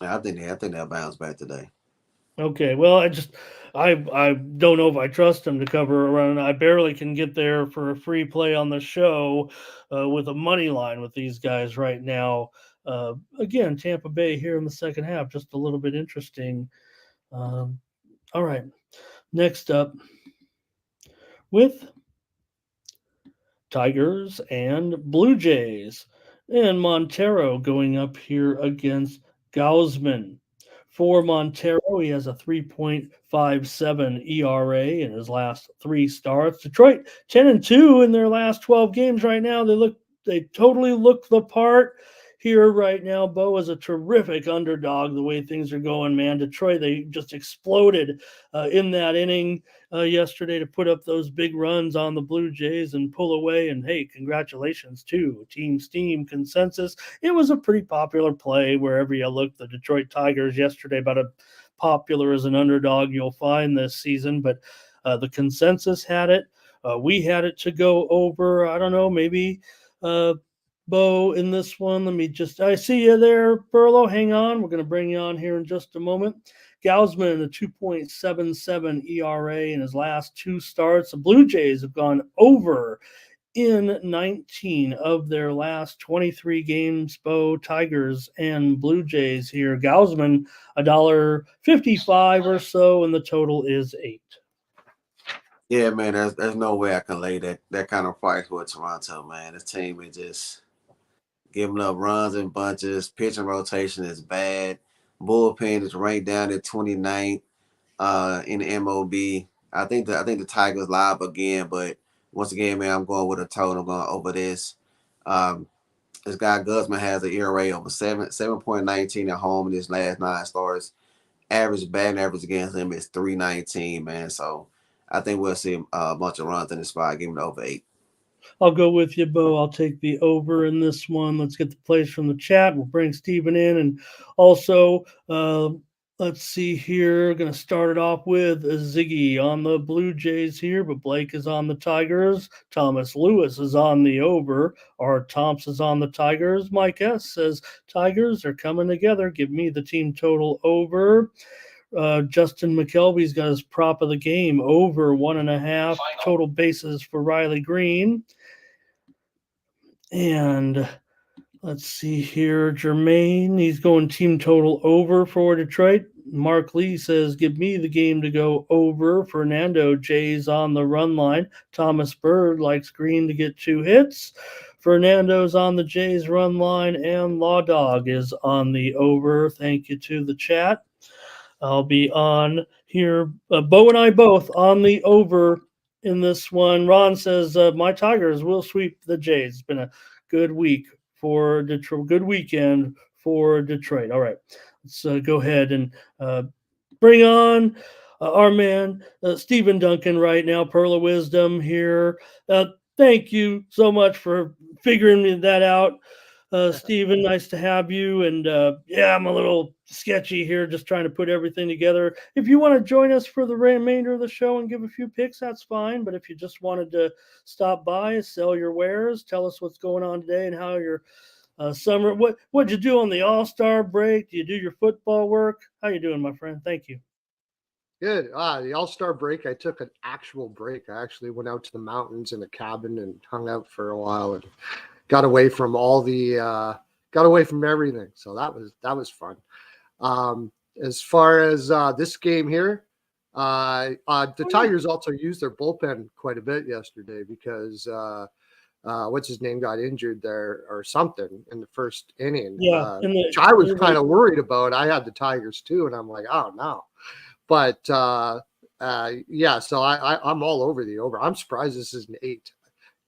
I think they'll bounce back today. Okay. Well, I don't know if I trust them to cover a run. I barely can get there for a free play on the show with a money line with these guys right now. Again, Tampa Bay here in the second half, just a little bit interesting. All right. Next up, with Tigers and Blue Jays. And Montero going up here against Gausman. For Montero, he has a 3.57 ERA in his last 3 starts. Detroit 10-2 in their last 12 games right now. They totally look the part here right now. Bo is a terrific underdog the way things are going, man. Detroit, they just exploded in that inning yesterday to put up those big runs on the Blue Jays and pull away. And hey, congratulations to Team Steam consensus. It was a pretty popular play wherever you look. The Detroit Tigers yesterday, about as popular as an underdog you'll find this season, but the consensus had it. We had it to go over. I don't know, maybe Bo in this one. I see you there, Perlo. Hang on. We're going to bring you on here in just a moment. Gausman, a 2.77 ERA in his last 2 starts. The Blue Jays have gone over in 19 of their last 23 games. Bo, Tigers and Blue Jays here. Gausman, $1.55 or so, and the total is 8. Yeah, man, there's no way I can lay that kind of price with Toronto, man. This team is just giving up runs in bunches. Pitching rotation is bad. Bullpen is ranked down at 29th in the MOB. I think the Tigers live again, but once again, man, I'm going with a total. I'm going over this. This guy Guzman has an ERA over 7.19 at home in his last 9 starts. Average batting average against him is 319, man. So I think we'll see a bunch of runs in this spot. Give him the over 8. I'll go with you, Bo. I'll take the over in this one. Let's get the plays from the chat. We'll bring Steven in. And also, let's see here. Going to start it off with Ziggy on the Blue Jays here, but Blake is on the Tigers. Thomas Lewis is on the over. Art Thompson is on the Tigers. Mike S. says Tigers are coming together. Give me the team total over. Justin McKelvey's got his prop of the game over 1.5 total bases for Riley Green. And let's see here. Jermaine, he's going team total over for Detroit. Mark Lee says, give me the game to go over. Fernando J's on the run line. Thomas Bird likes Green to get 2 hits. Fernando's on the Jays run line, and Law Dog is on the over. Thank you to the chat. I'll be on here. Bo and I both on the over in this one. Ron says, my Tigers will sweep the Jays. It's been a good week for Detroit. Good weekend for Detroit. All right, let's go ahead and bring on our man, Stephen Duncan, right now. Pearl of Wisdom here. Thank you so much for figuring that out. Stephen, nice to have you. And yeah, I'm a little sketchy here, just trying to put everything together. If you want to join us for the remainder of the show and give a few picks, that's fine. But if you just wanted to stop by, sell your wares, tell us what's going on today and how your summer. What'd you do on the All-Star break? Do you do your football work? How you doing, my friend? Thank you. Good. The All-Star break, I took an actual break. I actually went out to the mountains in a cabin and hung out for a while and got away from everything. So that was fun. As far as this game here, the Tigers also used their bullpen quite a bit yesterday because what's his name got injured there or something in the first inning. Yeah, which I was kind of worried about. I had the Tigers too, and I'm like, oh no. But yeah, so I'm all over the over. I'm surprised this is an 8.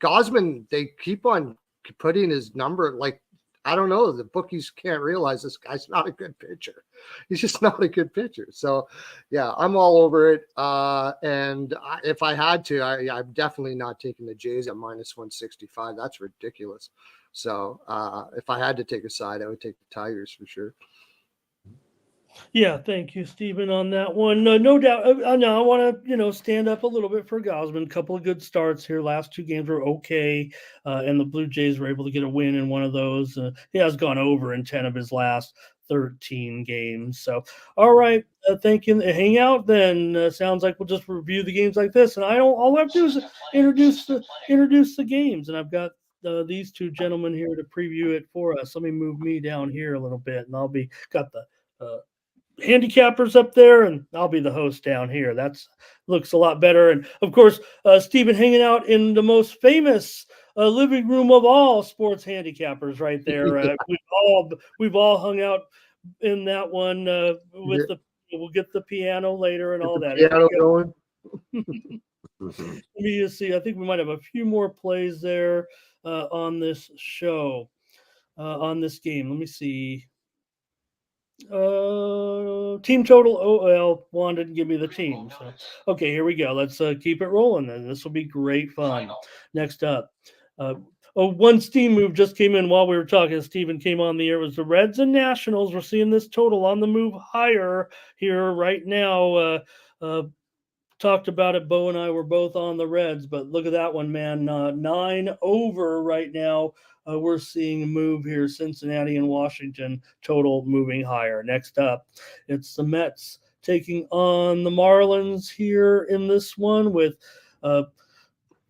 Gosman, they keep on putting his number, like, I don't know, the bookies can't realize this guy's not a good pitcher. He's just not a good pitcher. So yeah, I'm all over it. And if I had to, I'm definitely not taking the Jays at -165. That's ridiculous. So if I had to take a side, I would take the Tigers for sure. Yeah, thank you, Stephen, on that one. No doubt. Now I want to, stand up a little bit for Gosman. A couple of good starts here. Last 2 games were okay, and the Blue Jays were able to get a win in one of those. He has gone over in 10 of his last 13 games. So, all right, thank you. Hang out then. Sounds like we'll just review the games like this, and all I have to do is introduce the games, and I've got these 2 gentlemen here to preview it for us. Let me move me down here a little bit, and I'll be got the handicappers up there, and I'll be the host down here. That's looks a lot better. And of course, Stephen hanging out in the most famous living room of all sports handicappers right there. We've all hung out in that one with we'll get the piano later and all that. Piano going. Let me just see. I think we might have a few more plays there on this show, on this game. Let me see. Team total. Oh, well, Juan didn't give me the team. So, okay, here we go. Let's keep it rolling then. This will be great fun. Next up, one Steam move just came in while we were talking. Stephen came on the air. It was the Reds and Nationals. We're seeing this total on the move higher here right now. Talked about it. Bo and I were both on the Reds, but look at that one, man. 9 over right now. We're seeing a move here. Cincinnati and Washington total moving higher. Next up, it's the Mets taking on the Marlins here in this one with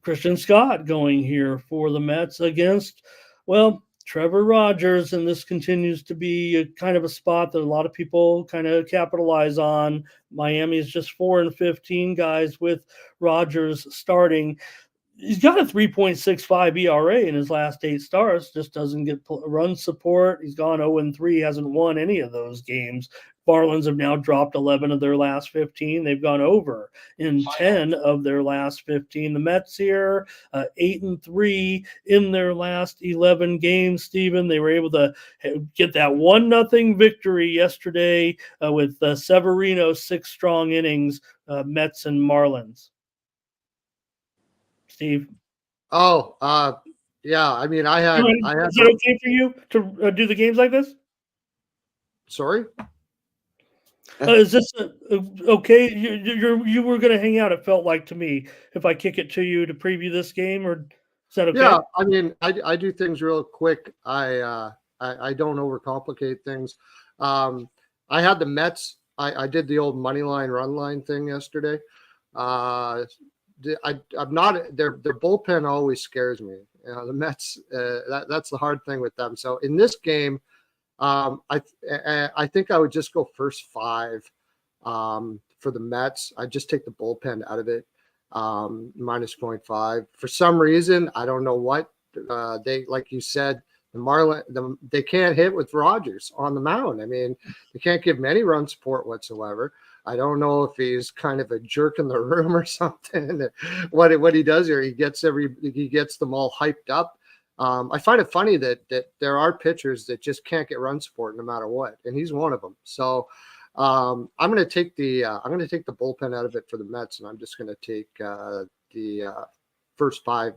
Christian Scott going here for the Mets against, Trevor Rogers, and this continues to be kind of a spot that a lot of people kind of capitalize on. Miami is just 4-15 guys with Rogers starting. He's got a 3.65 ERA in his last 8 starts, just doesn't get run support. He's gone 0-3, hasn't won any of those games. Marlins have now dropped 11 of their last 15. They've gone over in 10 of their last 15. The Mets here, 8-3 in their last 11 games, Stephen. They were able to get that 1-0 victory yesterday with Severino's 6 strong innings, Mets and Marlins. Steve? Oh, yeah. I mean, I had. Is it okay for you to do the games like this? Sorry. Is this okay? You were going to hang out. It felt like to me if I kick it to you to preview this game, or is that okay? Yeah, I mean, I do things real quick. I don't overcomplicate things. I had the Mets. I did the old money line run line thing yesterday. I'm not. Their bullpen always scares me. The Mets. That's the hard thing with them. So in this game, I think I would just go first 5. For the Mets, I just take the bullpen out of it. Minus 0.5. For some reason, I don't know what they, like you said, they can't hit with Rogers on the mound. I mean, they can't give him any run support whatsoever. I don't know if he's kind of a jerk in the room or something. What he does here, he gets them all hyped up. I find it funny that there are pitchers that just can't get run support no matter what, and he's one of them. So I'm going to take the bullpen out of it for the Mets, and I'm just going to take the first 5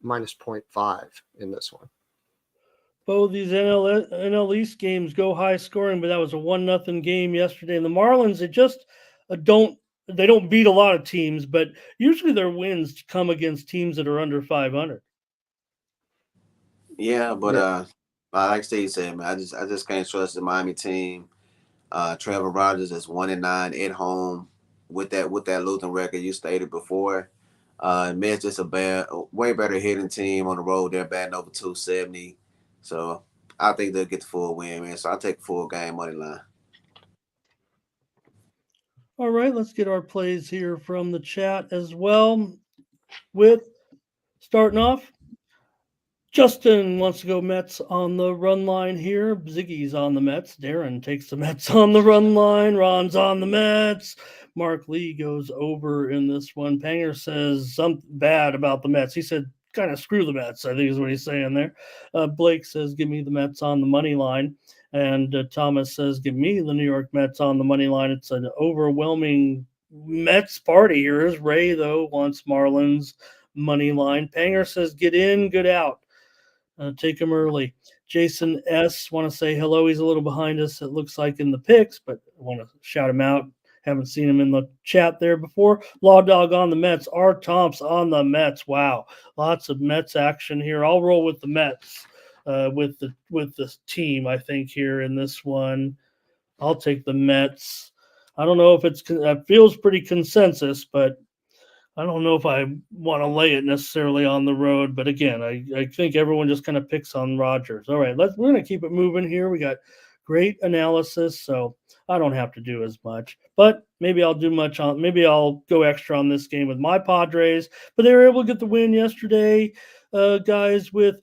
minus 0.5 in this one. Both these NL East games go high scoring, but that was a 1-0 game yesterday. And the Marlins, they just don't beat a lot of teams, but usually their wins come against teams that are under 500. Yeah, but like Steve said, man, I just can't trust the Miami team. Trevor Rogers is 1-9 at home with that losing record you stated before. Mets just a way better hitting team on the road. They're batting over 270. So I think they'll get the full win, man. So I'll take full game money line. All right, let's get our plays here from the chat as well. With starting off, Justin wants to go Mets on the run line here. Ziggy's on the Mets. Darren takes the Mets on the run line. Ron's on the Mets. Mark Lee goes over in this one. Panger says something bad about the Mets. He said, kind of screw the Mets, I think is what he's saying there. Blake says, give me the Mets on the money line. And Thomas says, give me the New York Mets on the money line. It's an overwhelming Mets party here. Ray, though, wants Marlins money line. Panger says, get in, good out. Take him early. Jason S. want to say hello. He's a little behind us, it looks like, in the picks, but I want to shout him out. Haven't seen him in the chat there before. Law Dog on the Mets. R. Tomps on the Mets. Wow. Lots of Mets action here. I'll roll with the Mets with the team, I think, here in this one. I'll take the Mets. I don't know if it feels pretty consensus, but I don't know if I want to lay it necessarily on the road, but again, I think everyone just kind of picks on Rogers. All right, we're going to keep it moving here. We got great analysis, so I don't have to do as much, but maybe I'll go extra on this game with my Padres, but they were able to get the win yesterday, guys, with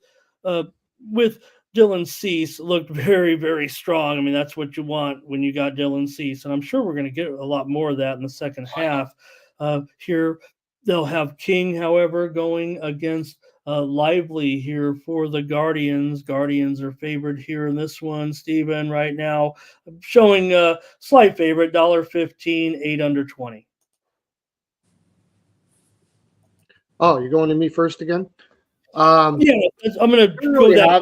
Dylan Cease. Looked very, very strong. I mean, that's what you want when you got Dylan Cease, and I'm sure we're going to get a lot more of that in the second half. Here, they'll have King, however, going against Lively here for the Guardians. Guardians are favored here in this one. Steven right now showing a slight favorite, $1.15, 8 under 20. Oh, you're going to me first again? Yeah, I'm going to go that.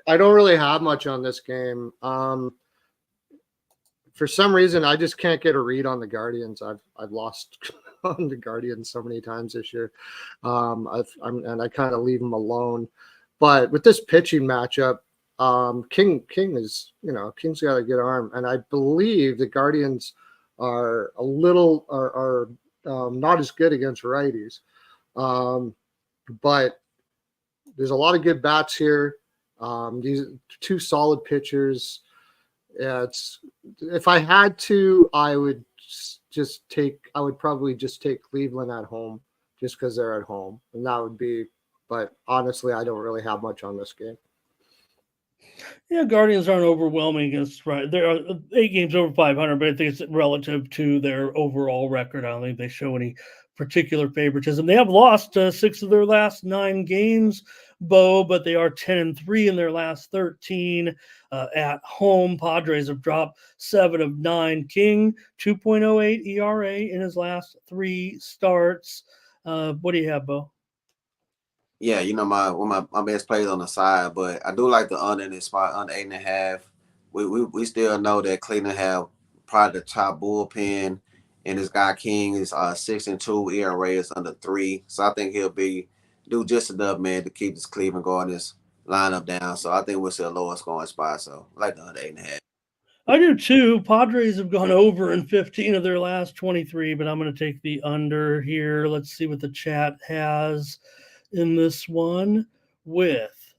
I don't really have much on this game. For some reason, I just can't get a read on the Guardians. I've lost on the Guardians so many times this year, and I kind of leave them alone. But with this pitching matchup, King is, King's got a good arm, and I believe the Guardians are not as good against righties, but there's a lot of good bats here. These two solid pitchers. Yeah, if I had to, I would probably just take Cleveland at home, just because they're at home, and that would be. But honestly, I don't really have much on this game. Yeah, Guardians aren't overwhelming against right. There are 8 games over 500, but I think it's relative to their overall record. I don't think they show any particular favoritism. They have lost 6 of their last 9 games, Bo, but they are 10-3 in their last 13 at home. Padres have dropped 7 of 9. King 2.08 ERA in his last 3 starts. What do you have, Bo? Yeah, my best plays on the side, but I do like the under in this spot, under 8.5. We still know that Cleveland have probably the top bullpen, and this guy King is 6-2 ERA is under 3. So I think he'll do just enough, man, to keep this Cleveland Guardians lineup down. So I think we'll see a lower scoring spot. So I like the under 8.5. I do too. Padres have gone over in 15 of their last 23, but I'm going to take the under here. Let's see what the chat has in this one with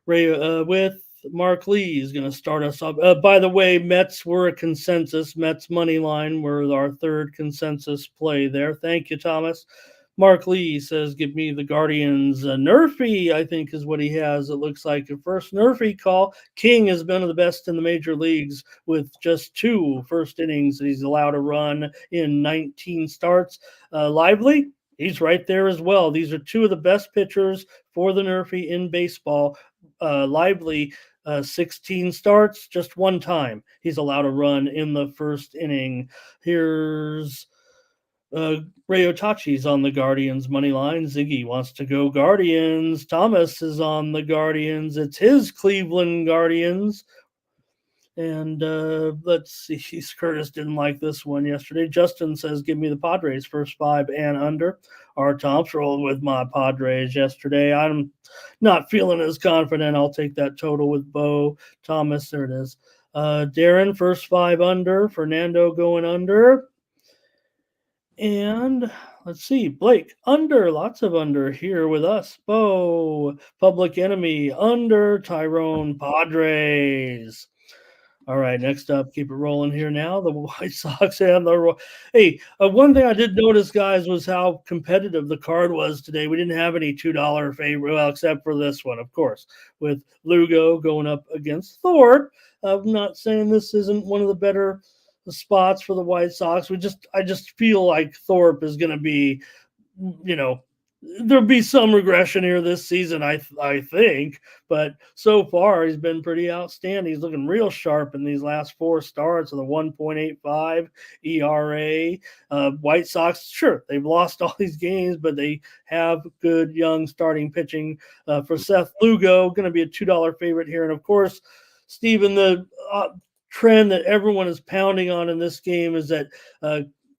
Ray, with Mark Lee is going to start us up. By the way, Mets were a consensus. Mets money line were our third consensus play there. Thank you, Thomas. Mark Lee says, give me the Guardians. Nerfy, I think, is what he has. It looks like a first Nerfy call. King has been the best in the major leagues with just 2 first innings that he's allowed to run in 19 starts. Lively, he's right there as well. These are 2 of the best pitchers for the Nerfy in baseball. Lively, 16 starts, just 1 time he's allowed to run in the first inning. Here's Ray Otachi's on the Guardians money line. Ziggy wants to go Guardians. Thomas is on the Guardians. It's his Cleveland Guardians. And let's see. Curtis didn't like this one yesterday. Justin says, give me the Padres first 5 and under. Our Tom's rolled with my Padres yesterday. I'm not feeling as confident. I'll take that total with Bo. Thomas, there it is. Darren, first 5 under. Fernando going under. And let's see, Blake, under, lots of under here with us. Bo, Public Enemy, under, Tyrone, Padres. All right, next up, keep it rolling here now. The White Sox and the Hey, one thing I did notice, guys, was how competitive the card was today. We didn't have any $2 favorite, well, except for this one, of course, with Lugo going up against Thorpe. I'm not saying this isn't one of the better spots for the White Sox. I just feel like Thorpe is going to be, there'll be some regression here this season, I think, but so far he's been pretty outstanding. He's looking real sharp in these last 4 starts with a 1.85 ERA. White Sox, sure, they've lost all these games, but they have good young starting pitching for Seth Lugo, going to be a $2 favorite here. And of course, Stephen, the trend that everyone is pounding on in this game is that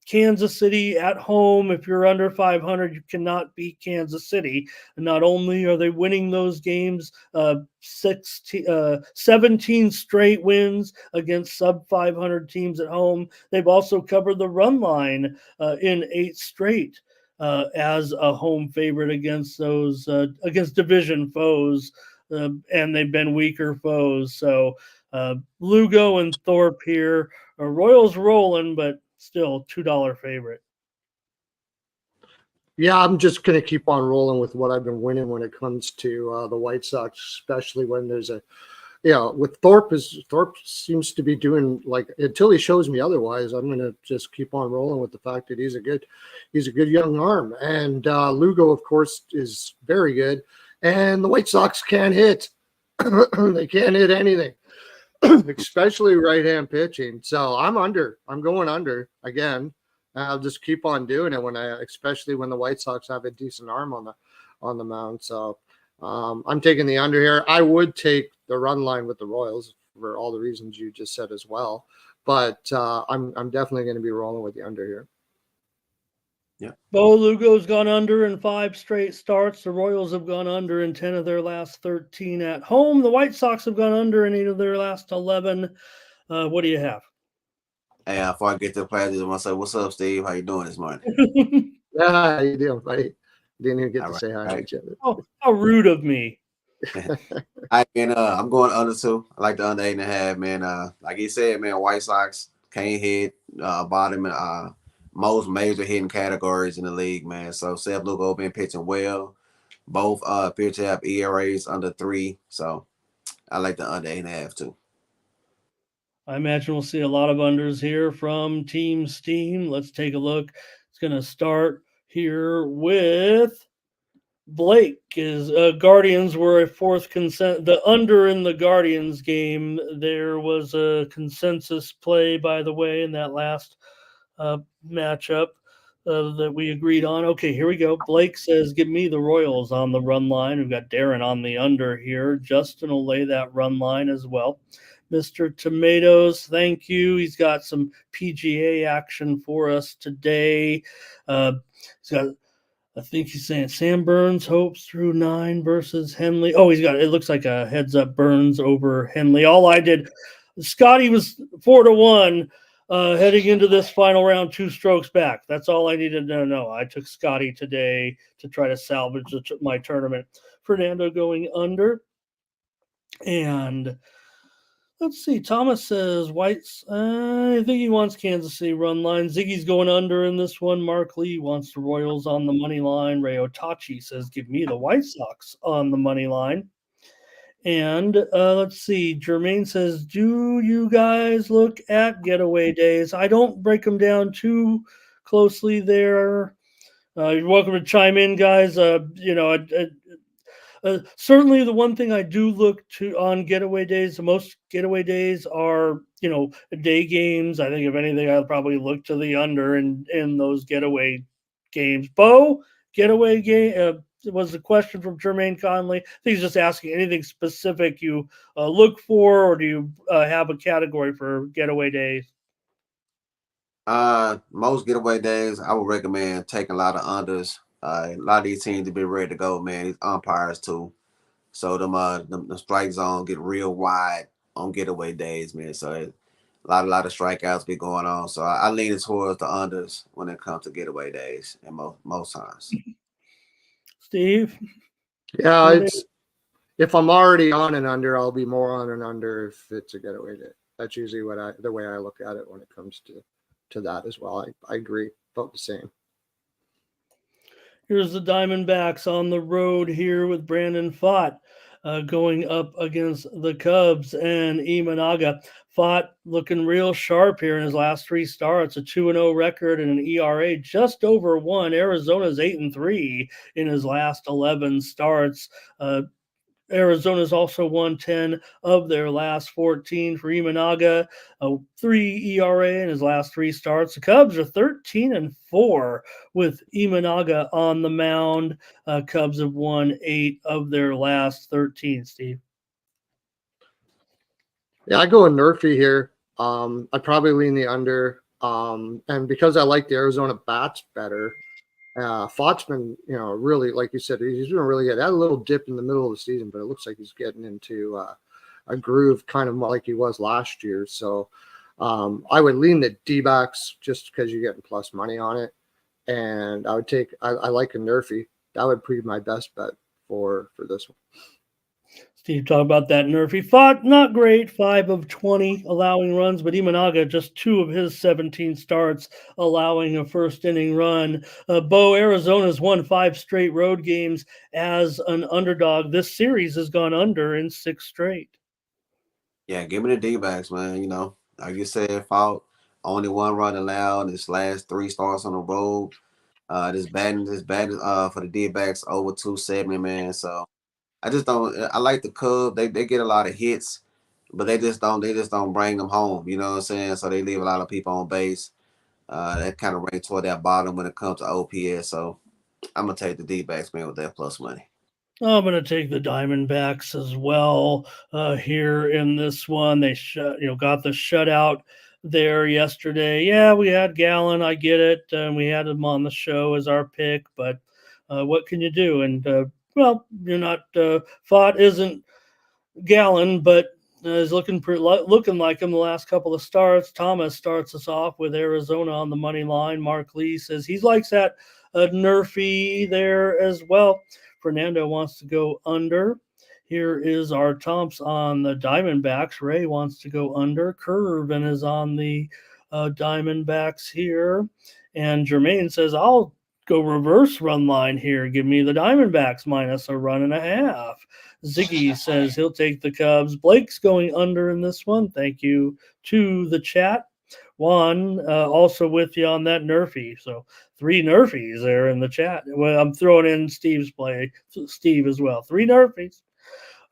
Kansas City at home, if you're under 500, you cannot beat Kansas City. And not only are they winning those games, 17 straight wins against sub-500 teams at home, they've also covered the run line in 8 straight as a home favorite against those against division foes, and they've been weaker foes. So Lugo and Thorpe here. Royals rolling, but still $2 favorite. Yeah, I'm just going to keep on rolling with what I've been winning when it comes to the White Sox, especially when there's with Thorpe seems to be doing, like, until he shows me otherwise, I'm going to just keep on rolling with the fact that he's a good young arm. And Lugo, of course, is very good. And the White Sox can't hit. They can't hit anything. Especially right-hand pitching. So I'm going under again. I'll just keep on doing it especially when the White Sox have a decent arm on the mound. So I'm taking the under here. I would take the run line with the Royals for all the reasons you just said as well. But I'm definitely going to be rolling with the under here. Yeah. Bo Lugo's gone under in 5 straight starts. The Royals have gone under in 10 of their last 13 at home. The White Sox have gone under in 8 of their last 11. What do you have? Hey, before I get to the players, I just want to say, what's up, Steve? How you doing this morning? Yeah, how you doing, buddy? Didn't even get All to right, say hi to each other. Oh, how rude of me. I'm going under 2. I like the under 8.5, man. Like he said, man, White Sox can't hit, bottom most major hitting categories in the league, man. So Seth Lugo been pitching well. Both appear to have ERAs under 3. So I like the under 8.5 too. I imagine we'll see a lot of unders here from Team Steam. Let's take a look. It's going to start here with Blake. Guardians were a 4th consent. The under in the Guardians game, there was a consensus play, by the way, in that last matchup that we agreed on. Okay, here we go. Blake says, give me the Royals on the run line. We've got Darren on the under here. Justin will lay that run line as well. Mr. Tomatoes, thank you. He's got some PGA action for us today. He's got, I think he's saying Sam Burns hopes through 9 versus Henley. Oh, it looks like a heads up Burns over Henley. All I did, Scotty was 4-1 heading into this final round, 2 strokes back. That's all I needed to know. I took Scotty today to try to salvage my tournament. Fernando going under. And let's see. Thomas says White's. I think he wants Kansas City run line. Ziggy's going under in this one. Mark Lee wants the Royals on the money line. Ray Otachi says, "Give me the White Sox on the money line." And let's see. Jermaine says, "Do you guys look at getaway days?" I don't break them down too closely there. You're welcome to chime in, guys. Certainly, the one thing I do look to on getaway days, the most getaway days are, day games. I think if anything, I'll probably look to the under in those getaway games. Bo, getaway game was the question from Jermaine Conley. I think he's just asking anything specific you look for, or do you have a category for getaway days? Most getaway days, I would recommend taking a lot of unders. A lot of these teams to be ready to go, man. These umpires too. So the strike zone get real wide on getaway days, man. So a lot of strikeouts be going on. So I lean towards the unders when it comes to getaway days, and most times. Steve? Yeah, it's if I'm already on an under, I'll be more on an under if it's a getaway day. That's usually the way I look at it when it comes to that as well. I agree about the same. Here's the Diamondbacks on the road here with Brandon Pfaadt going up against the Cubs and Imanaga. Pfaadt looking real sharp here in his last 3 starts, a 2-0 record and an ERA just over 1. Arizona's 8-3 in his last 11 starts. Arizona's also won 10 of their last 14 for Imanaga, a 3 ERA in his last 3 starts. The Cubs are 13-4 with Imanaga on the mound. Cubs have won 8 of their last 13, Steve. Yeah, I go with Murphy here. I probably lean the under. And because I like the Arizona bats better, Pfaadt's been, really, like you said, he's been really good. Had a little dip in the middle of the season, but it looks like he's getting into a groove kind of like he was last year. So I would lean the D-backs just because you're getting plus money on it. And I would I like a Murphy. That would be my best bet for this one. Steve, talk about that Murphy. Pfaadt, not great, 5 of 20 allowing runs, but Imanaga, just 2 of his 17 starts allowing a first inning run. Bo, Arizona's won 5 straight road games as an underdog. This series has gone under in 6 straight. Yeah, give me the D-backs, man. Like you said, Pfaadt, only 1 run allowed in his last 3 starts on the road. This batting for the D-backs over 270, man. So I just don't. I like the Cubs. They get a lot of hits, but they just don't bring them home. You know what I'm saying? So they leave a lot of people on base. That kind of rank toward that bottom when it comes to OPS. So I'm gonna take the D-backs, man, with that plus money. I'm going to take the Diamondbacks as well here in this one. They got the shutout there yesterday. Yeah, we had Gallen. I get it. And we had him on the show as our pick, but what can you do? And, you're not Pfaadt isn't Gallen, but is looking like him the last couple of starts. Thomas starts us off with Arizona on the money line. Mark Lee says he likes that Murphy there as well. Fernando wants to go under. Here is our Tomps on the Diamondbacks. Ray wants to go under. Curvin is on the Diamondbacks here. And Jermaine says, I'll go reverse run line here. Give me the Diamondbacks minus a run and a half. Ziggy says he'll take the Cubs. Blake's going under in this one. Thank you to the chat. Juan, also with you on that Murphy. So 3 Murphys there in the chat. Well, I'm throwing in Steve's play, Steve as well. 3 Murphys.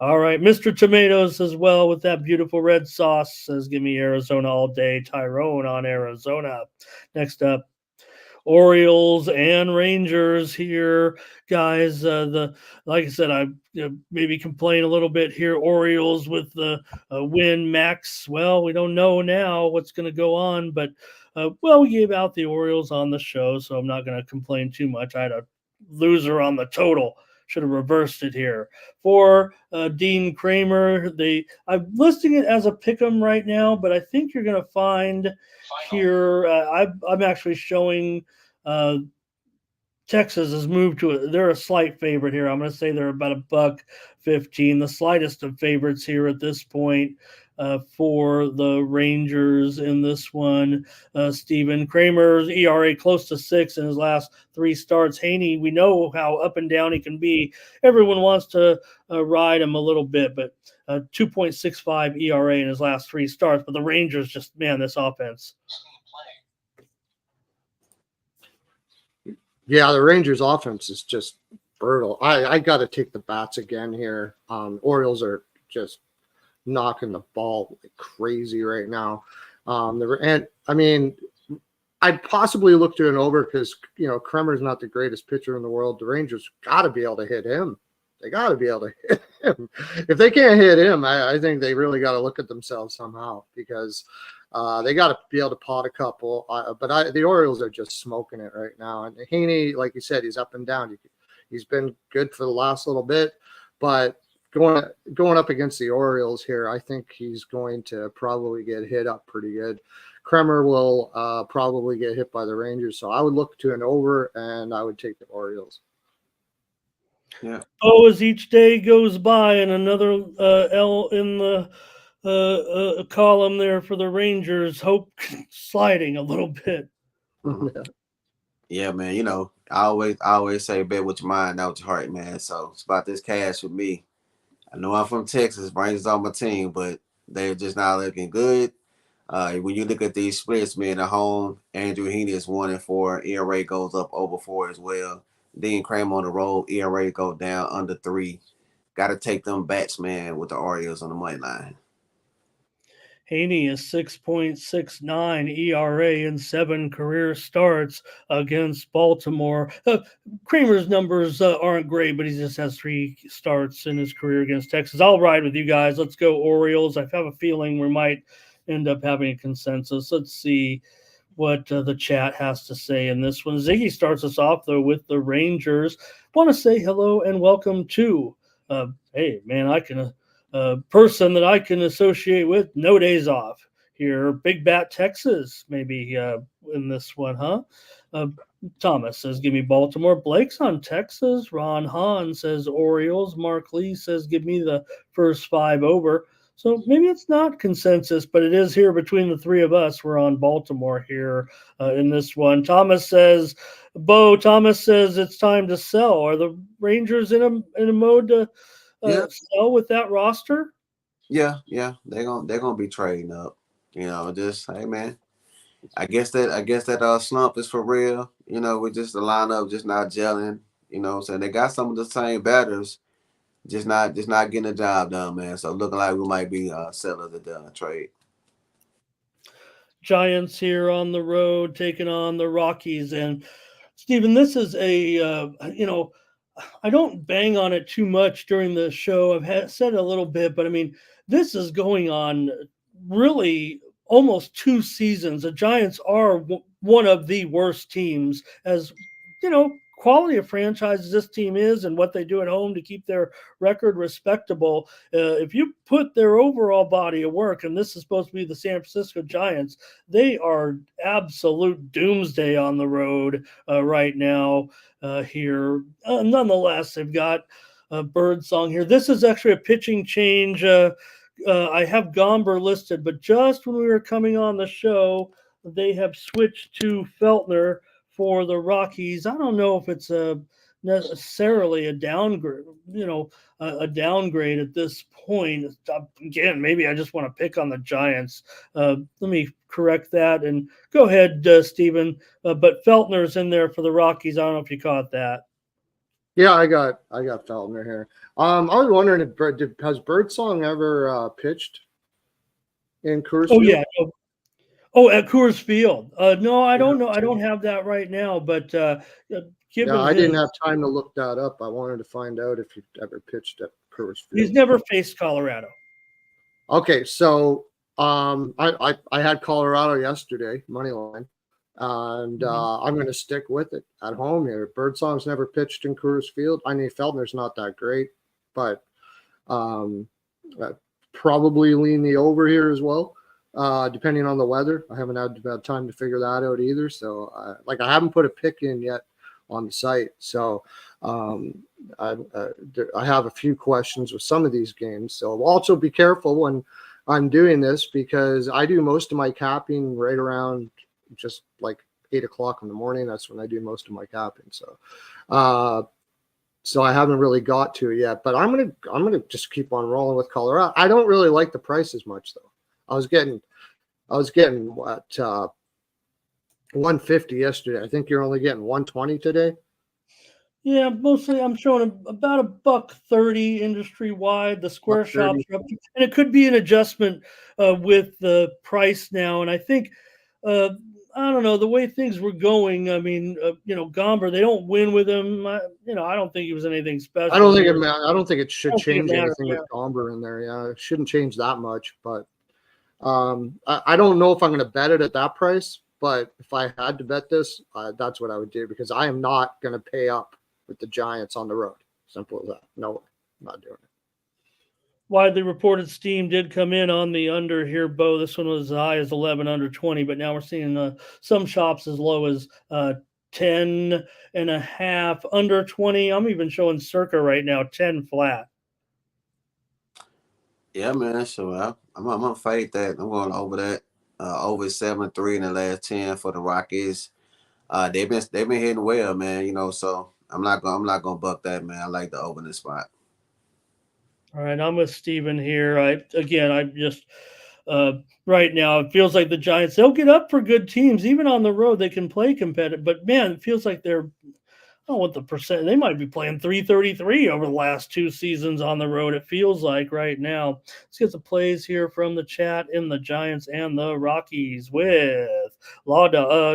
All right, Mr. Tomatoes as well with that beautiful red sauce says, give me Arizona all day. Tyrone on Arizona. Next up, Orioles and Rangers here, guys. Like I said, I maybe complain a little bit here. Orioles with the win. Max, well, we don't know now what's going to go on, but we gave out the Orioles on the show, so I'm not going to complain too much. I had a loser on the total. Should have reversed it here. For Dean Kramer, I'm listing it as a pick'em right now, but I think you're going to find here. I'm actually showing Texas has moved to they're a slight favorite here. I'm going to say they're about $1.15, the slightest of favorites here at this point for the Rangers in this one. Stephen Kramer's ERA close to 6 in his last 3 starts. Haney, we know how up and down he can be. Everyone wants to ride him a little bit, but 2.65 ERA in his last 3 starts. But the Rangers just, man, this offense. Yeah, the Rangers offense is just brutal. I got to take the bats again here. Orioles are just knocking the ball like crazy right now. And I mean, I'd possibly look to an over because, you know, Kremer's not the greatest pitcher in the world. The Rangers got to be able to hit him. They got to be able to hit him. If they can't hit him, I think they really got to look at themselves somehow because they got to be able to pot a couple. But the Orioles are just smoking it right now. And Haney, like you said, he's up and down. He's been good for the last little bit, but going up against the Orioles here, I think he's going to probably get hit up pretty good. Kremer will probably get hit by the Rangers, so I would look to an over, and I would take the Orioles. Yeah. Oh, as each day goes by, and another L in the column there for the Rangers. Hope sliding a little bit. Yeah, man. You know, I always say bet with your mind, not with your heart, man. So it's about this cash with me. I know I'm from Texas, Rangers on my team, but they're just not looking good. When you look at these splits, man, at home, Andrew Heaney is 1-4. ERA goes up over 4 as well. Dean Kramer on the road, ERA go down under 3. Got to take them bats, man, with the Orioles on the money line. Haney is 6.69 ERA in 7 career starts against Baltimore. Kramer's numbers aren't great, but he just has 3 starts in his career against Texas. I'll ride with you guys. Let's go Orioles. I have a feeling we might end up having a consensus. Let's see what the chat has to say in this one. Ziggy starts us off, though, with the Rangers. Want to say hello and welcome to, hey, man, I can... person that I can associate with no days off here. Big Bat, Texas, maybe in this one, huh? Thomas says, give me Baltimore. Blake's on Texas. Ron Hahn says Orioles. Mark Lee says, give me the first 5 over. So maybe it's not consensus, but it is here between the 3 of us. We're on Baltimore here in this one. Thomas says it's time to sell. Are the Rangers in a mode to sell with that roster? Yeah, they're gonna be trading up. You know, just hey man, I guess that slump is for real. You know, with just the lineup just not gelling. You know, so they got some of the same batters, just not getting the job done, man. So looking like we might be sellers at the trade. Giants here on the road taking on the Rockies, and Stephen, this is a I don't bang on it too much during the show. I've said it a little bit, but I mean, this is going on really almost 2 seasons. The Giants are one of the worst teams, as you know, quality of franchises this team is and what they do at home to keep their record respectable. If you put their overall body of work, and this is supposed to be the San Francisco Giants, they are absolute doomsday on the road right now here. Nonetheless, they've got Birdsong here. This is actually a pitching change. I have Gomber listed, but just when we were coming on the show, they have switched to Feltner for the Rockies. I don't know if it's necessarily a downgrade, a downgrade at this point. Again, maybe I just want to pick on the Giants. Let me correct that and go ahead, Stephen. But Feltner's in there for the Rockies. I don't know if you caught that. Yeah, I got Feltner here. I was wondering has Birdsong ever pitched in Coors Field? Oh yeah. Oh, at Coors Field. No, I don't know. I don't have that right now, but I didn't have time to look that up. I wanted to find out if he ever pitched at Coors Field. He's never faced Colorado. Okay, so I had Colorado yesterday, money line, and I'm going to stick with it at home here. Birdsong's never pitched in Coors Field. I mean, Feltner's not that great, but probably lean the over here as well. Depending on the weather. I haven't had time to figure that out either. So I haven't put a pick in yet on the site. So I have a few questions with some of these games. So I'll also be careful when I'm doing this, because I do most of my capping right around just like 8 o'clock in the morning. That's when I do most of my capping. So I haven't really got to it yet, but I'm gonna just keep on rolling with Colorado. I don't really like the price as much though. I was getting what 150 yesterday. I think you're only getting 120 today. Yeah, mostly I'm showing about $1.30 industry wide. The square shops are up, and it could be an adjustment with the price now. And I think I don't know the way things were going. I mean, Gomber, they don't win with him. I don't think he was anything special. I don't think it should change matters, anything with Gomber in there. Yeah, it shouldn't change that much. But I don't know if I'm going to bet it at that price. But if I had to bet this, that's what I would do, because I am not going to pay up with the Giants on the road. Simple as that. No, I'm not doing it. Widely reported steam did come in on the under here, Bo. This one was as high as 11 under 20, but now we're seeing some shops as low as 10 and a half under 20. I'm even showing circa right now 10 flat. Yeah, man. So I'm gonna fight that. I'm going over that. Over 7-3 in the last 10 for the Rockies. They've been hitting well, man. So I'm not gonna buck that, man. I like the over in this spot. All right, I'm with Steven here. I just right now it feels like the Giants, they'll get up for good teams, even on the road. They can play competitive, but man, it feels like they're, I don't know what the percent, they might be playing 333 over the last 2 seasons on the road. It feels like right now. Let's get the plays here from the chat in the Giants and the Rockies with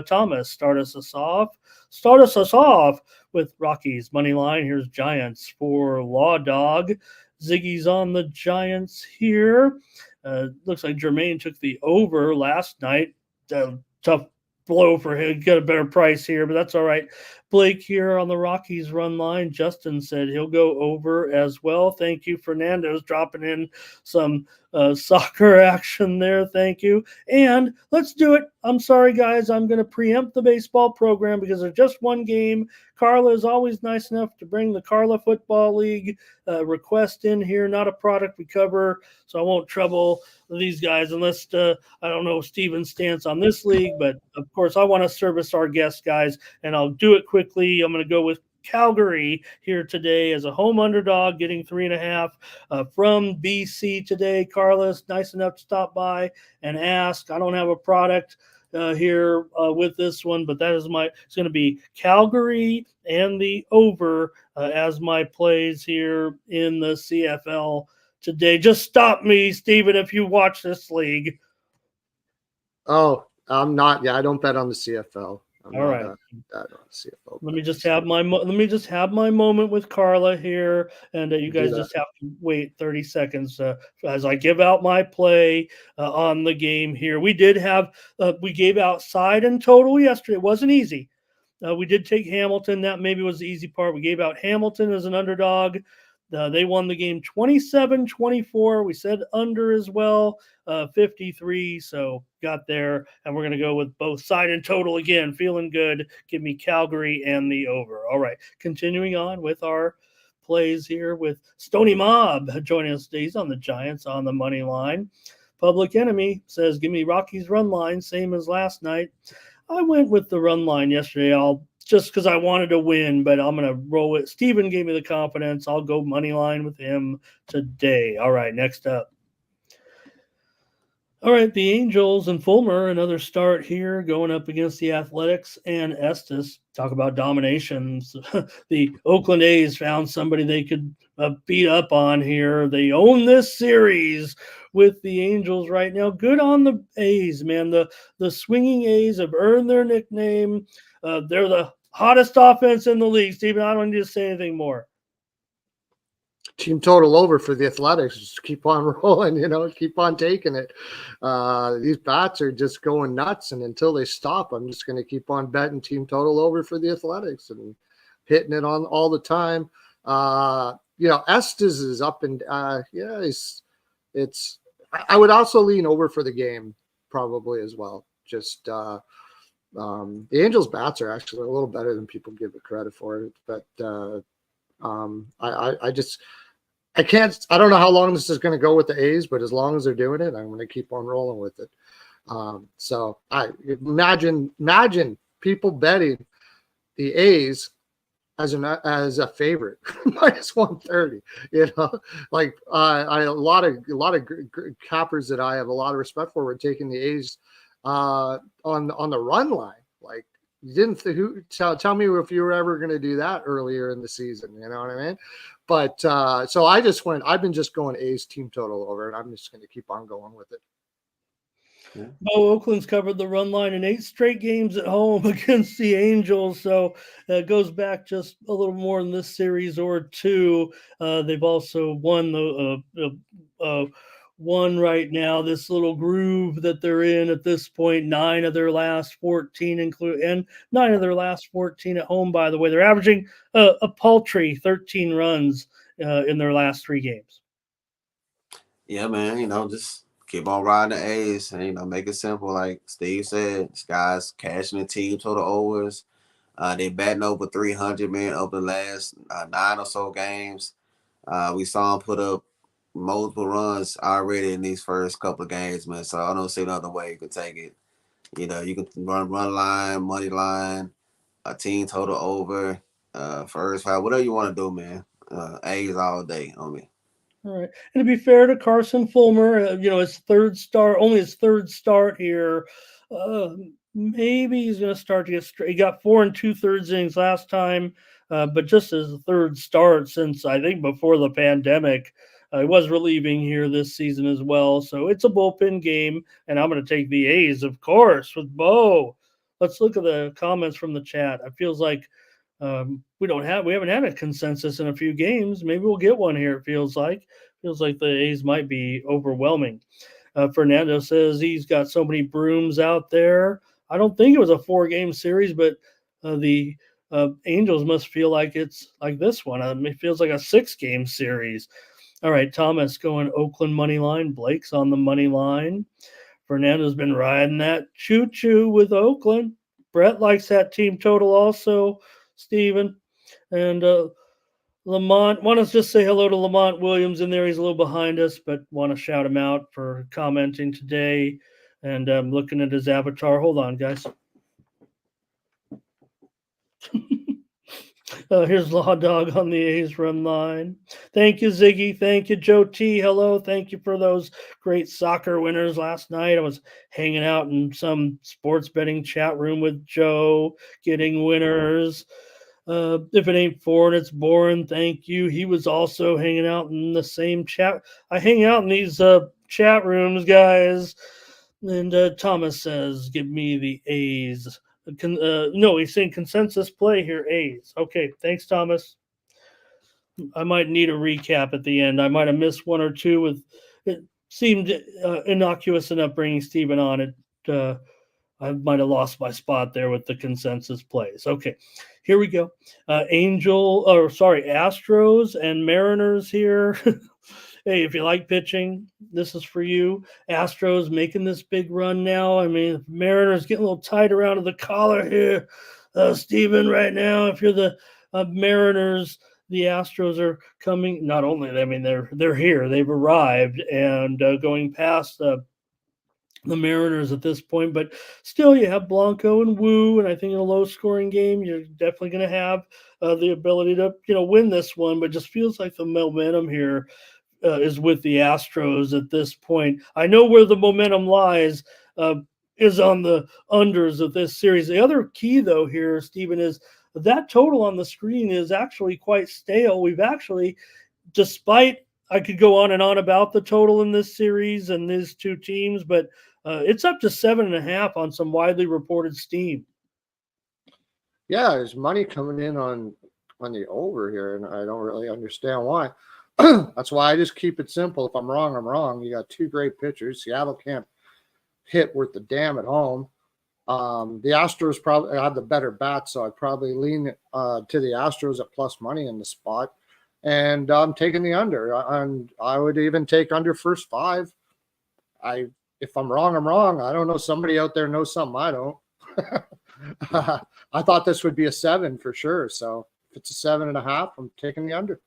Thomas. Start us off with Rockies money line. Here's Giants for Law Dog. Ziggy's on the Giants here. Looks like Jermaine took the over last night. Tough blow for him. Get a better price here, but that's all right. Blake here on the Rockies run line. Justin said he'll go over as well. Thank you, Fernando's dropping in some soccer action there. Thank you. And let's do it. I'm sorry, guys. I'm going to preempt the baseball program because there's just one game. Carla is always nice enough to bring the Carla Football League request in here. Not a product we cover, so I won't trouble these guys unless I don't know Steven's stance on this league. But, of course, I want to service our guests, guys, and I'll do it quickly. I'm going to go with Calgary here today as a home underdog, getting 3.5 from BC today. Carlos, nice enough to stop by and ask. I don't have a product here with this one, but it's going to be Calgary and the over as my plays here in the CFL today. Just stop me, Steven, if you watch this league. Oh, I'm not. Yeah, I don't bet on the CFL. All right. CFL. Let me just have my moment with Carla here, and you guys just have to wait 30 seconds as I give out my play on the game here. We did have we gave out side and total yesterday. It wasn't easy. We did take Hamilton. That maybe was the easy part. We gave out Hamilton as an underdog. They won the game 27-24. We said under as well, 53. So got there, and we're going to go with both side and total again. Feeling good. Give me Calgary and the over. All right, continuing on with our plays here with Stony Mob joining us today. He's on the Giants on the money line. Public Enemy says, give me Rockies run line, same as last night. I went with the run line yesterday. Just because I wanted to win, but I'm going to roll it. Steven gave me the confidence. I'll go money line with him today. All right, next up. All right, the Angels and Fulmer, another start here going up against the Athletics and Estes. Talk about dominations. The Oakland A's found somebody they could beat up on here. They own this series with the Angels right now. Good on the A's, man. The swinging A's have earned their nickname. They're the hottest offense in the league, Steven. I don't need to say anything more. Team total over for the Athletics. Just keep on rolling, keep on taking it. These bats are just going nuts, and until they stop, I'm just going to keep on betting team total over for the Athletics and hitting it on all the time. Estes is up and it's. I would also lean over for the game probably as well. Just The Angels bats are actually a little better than people give it credit for. But I can't. I don't know how long this is going to go with the A's, but as long as they're doing it, I'm going to keep on rolling with it. So I imagine people betting the A's as a favorite minus 130. Like a lot of cappers that I have a lot of respect for were taking the A's on the run line. Like, you didn't tell me if you were ever going to do that earlier in the season. You know what I mean? But so I've been just going A's team total over, and I'm just going to keep on going with it. Yeah. Oakland's covered the run line in 8 straight games at home against the Angels, so it goes back just a little more in this series or two. They've also won one right now, this little groove that they're in at this point. 9 of their last 14 and 9 of their last 14 at home, by the way. They're averaging a paltry 13 runs in their last 3 games. Yeah, man, just keep on riding the A's and, make it simple. Like Steve said, this guy's cashing the team total overs. They batting over 300, man, over the last 9 or so games. We saw him put up multiple runs already in these first couple of games, man. So I don't see another way you could take it. You can run line, money line, a team total over, first 5, whatever you want to do, man. A's all day on me. All right. And to be fair to Carson Fulmer, his only his third start here. Maybe he's going to start to get straight. He got 4 2/3 innings last time, but just his third start since, I think, before the pandemic. He was relieving here this season as well. So it's a bullpen game, and I'm going to take the A's, of course, with Bo. Let's look at the comments from the chat. It feels like we haven't had a consensus in a few games. Maybe we'll get one here. It feels like the A's might be overwhelming. Fernando says he's got so many brooms out there. I don't think it was a 4-game series, but the Angels must feel like it's like this one. It feels like a 6-game series. All right, Thomas going Oakland money line. Blake's on the money line. Fernando's been riding that choo-choo with Oakland. Brett likes that team total also. Stephen and Lamont. Want to just say hello to Lamont Williams in there. He's a little behind us, but want to shout him out for commenting today. And I'm looking at his avatar. Hold on, guys. Here's Law Dog on the A's run line. Thank you, Ziggy. Thank you, Joe T. Hello. Thank you for those great soccer winners last night. I was hanging out in some sports betting chat room with Joe, getting winners. If it ain't foreign, it's boring. Thank you. He was also hanging out in the same chat. I hang out in these chat rooms, guys. And Thomas says, give me the A's. No, he's saying consensus play here, A's. Okay, thanks, Thomas. I might need a recap at the end. I might have missed one or two. It seemed innocuous enough bringing Steven on it. I might have lost my spot there with the consensus plays. Okay, here we go. Astros and Mariners here. Hey, if you like pitching, this is for you. Astros making this big run now. I mean, Mariners getting a little tight around the collar here, Steven, right now. If you're the Mariners, the Astros are coming. Not only, I mean, they're here. They've arrived and going past the Mariners at this point, but still you have Blanco and Wu, and I think in a low-scoring game, you're definitely going to have the ability to, win this one, but just feels like the momentum here is with the Astros at this point. I know where the momentum lies is on the unders of this series. The other key, though, here, Stephen, is that total on the screen is actually quite stale. We've actually, despite I could go on and on about the total in this series and these two teams, but it's up to 7.5 on some widely reported steam. Yeah, there's money coming in on the over here, and I don't really understand why. That's why I just keep it simple. If I'm wrong, I'm wrong. You got 2 great pitchers. Seattle can't hit worth the damn at home. The Astros probably have the better bat, so I'd probably lean to the Astros at plus money in the spot. And I'm taking the under. I would even take under first 5. If I'm wrong, I'm wrong. I don't know. Somebody out there knows something I don't. I thought this would be a 7 for sure. So if it's a 7.5, I'm taking the under.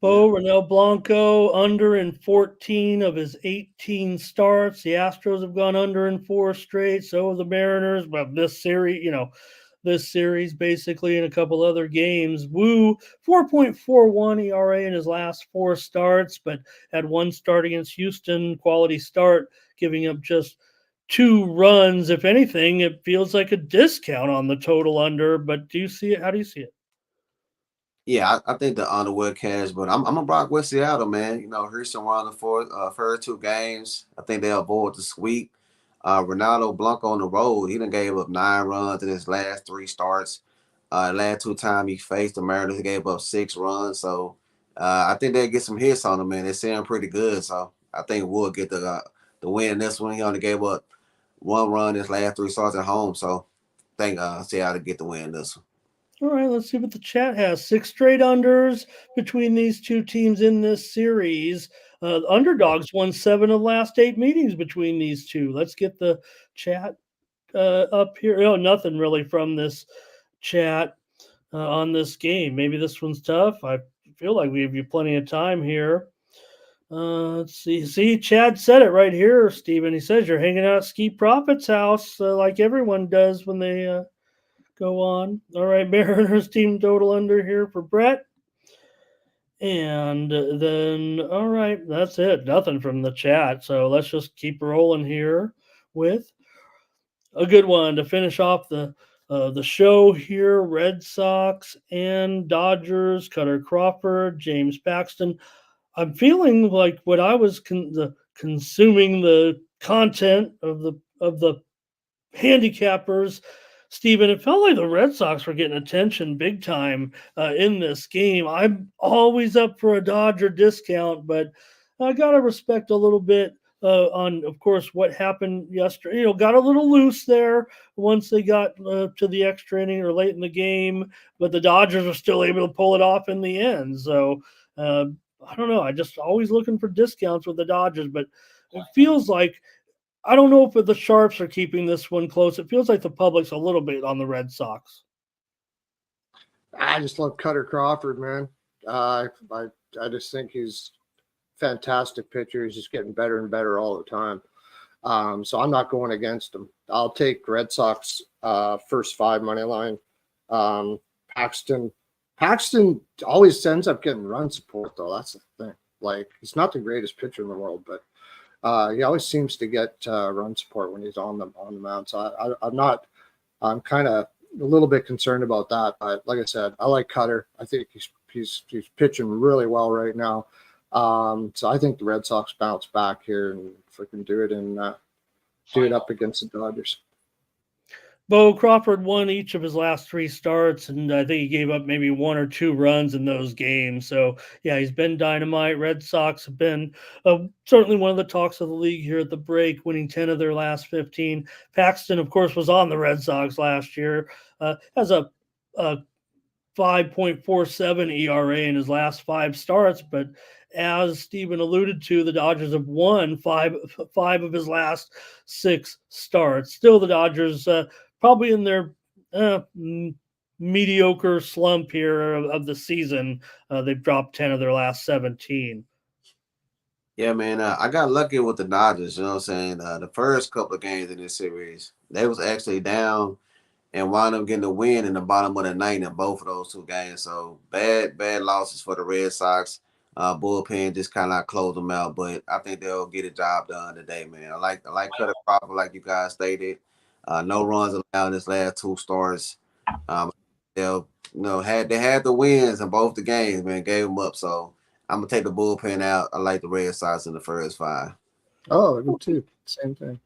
Bo Renel Blanco under in 14 of his 18 starts. The Astros have gone under in 4 straight. So have the Mariners. But this series basically in a couple other games. Wu 4.41 ERA in his last 4 starts, but had 1 start against Houston, quality start, giving up just 2 runs. If anything, it feels like a discount on the total under. But do you see it? How do you see it? Yeah, I think the under will cash, but I'm gonna rock with Seattle, man. Houston won the first 2 games. I think they'll avoid the sweep. Ronaldo Blanco on the road, he done gave up 9 runs in his last 3 starts. Last 2 times he faced the Mariners, he gave up 6 runs. So I think they'll get some hits on him, man. They sound pretty good. So I think we'll get the win in this one. He only gave up 1 run in his last 3 starts at home. So I think Seattle get the win in this one. All right, let's see what the chat has. 6 straight unders between these 2 teams in this series. Underdogs won 7 of the last 8 meetings between these 2. Let's get the chat up here. Oh, nothing really from this chat on this game. Maybe this one's tough. I feel like we give you plenty of time here. Let's see. See, Chad said it right here, Stephen. He says you're hanging out at Ski Profit's house like everyone does when they go on. All right, Mariners team total under here for Brett. And then, all right, that's it. Nothing from the chat. So let's just keep rolling here with a good one to finish off the show here. Red Sox and Dodgers, Cutter Crawford, James Paxton. I'm feeling like when I was consuming the content of the handicappers, Stephen, it felt like the Red Sox were getting attention big time in this game. I'm always up for a Dodger discount, but I got to respect a little bit on, of course, what happened yesterday. Got a little loose there once they got to the extra inning or late in the game, but the Dodgers were still able to pull it off in the end. So I don't know. I just always looking for discounts with the Dodgers, but it feels like I don't know if the Sharps are keeping this one close. It feels like the public's a little bit on the Red Sox. I just love Cutter Crawford, man. I just think he's a fantastic pitcher. He's just getting better and better all the time. So I'm not going against him. I'll take Red Sox first 5 money line. Paxton always ends up getting run support, though. That's the thing. Like, he's not the greatest pitcher in the world, but he always seems to get run support when he's on the mound. So I'm kind of a little bit concerned about that. But like I said, I like Cutter. I think he's pitching really well right now. So I think the Red Sox bounce back here and freaking do it up against the Dodgers. Bo Crawford won each of his last 3 starts, and I think he gave up maybe 1 or 2 runs in those games. So, yeah, he's been dynamite. Red Sox have been certainly one of the talks of the league here at the break, winning 10 of their last 15. Paxton, of course, was on the Red Sox last year, has a 5.47 ERA in his last 5 starts, but as Stephen alluded to, the Dodgers have won five of his last 6 starts. Still, the Dodgers probably in their mediocre slump here of the season. They've dropped 10 of their last 17. Yeah, man, I got lucky with the Dodgers. You know what I'm saying? The first couple of games in this series, they was actually down and wound up getting the win in the bottom of the 9th in both of those 2 games. So bad losses for the Red Sox. Bullpen just kind of closed them out, but I think they'll get a job done today, man. I like Cutter Crawford, like you guys stated. No runs allowed in his last 2 starts. They had the wins in both the games, man. Gave them up, so I'm gonna take the bullpen out. I like the Red Sox in the first 5. Oh, me too. Same thing.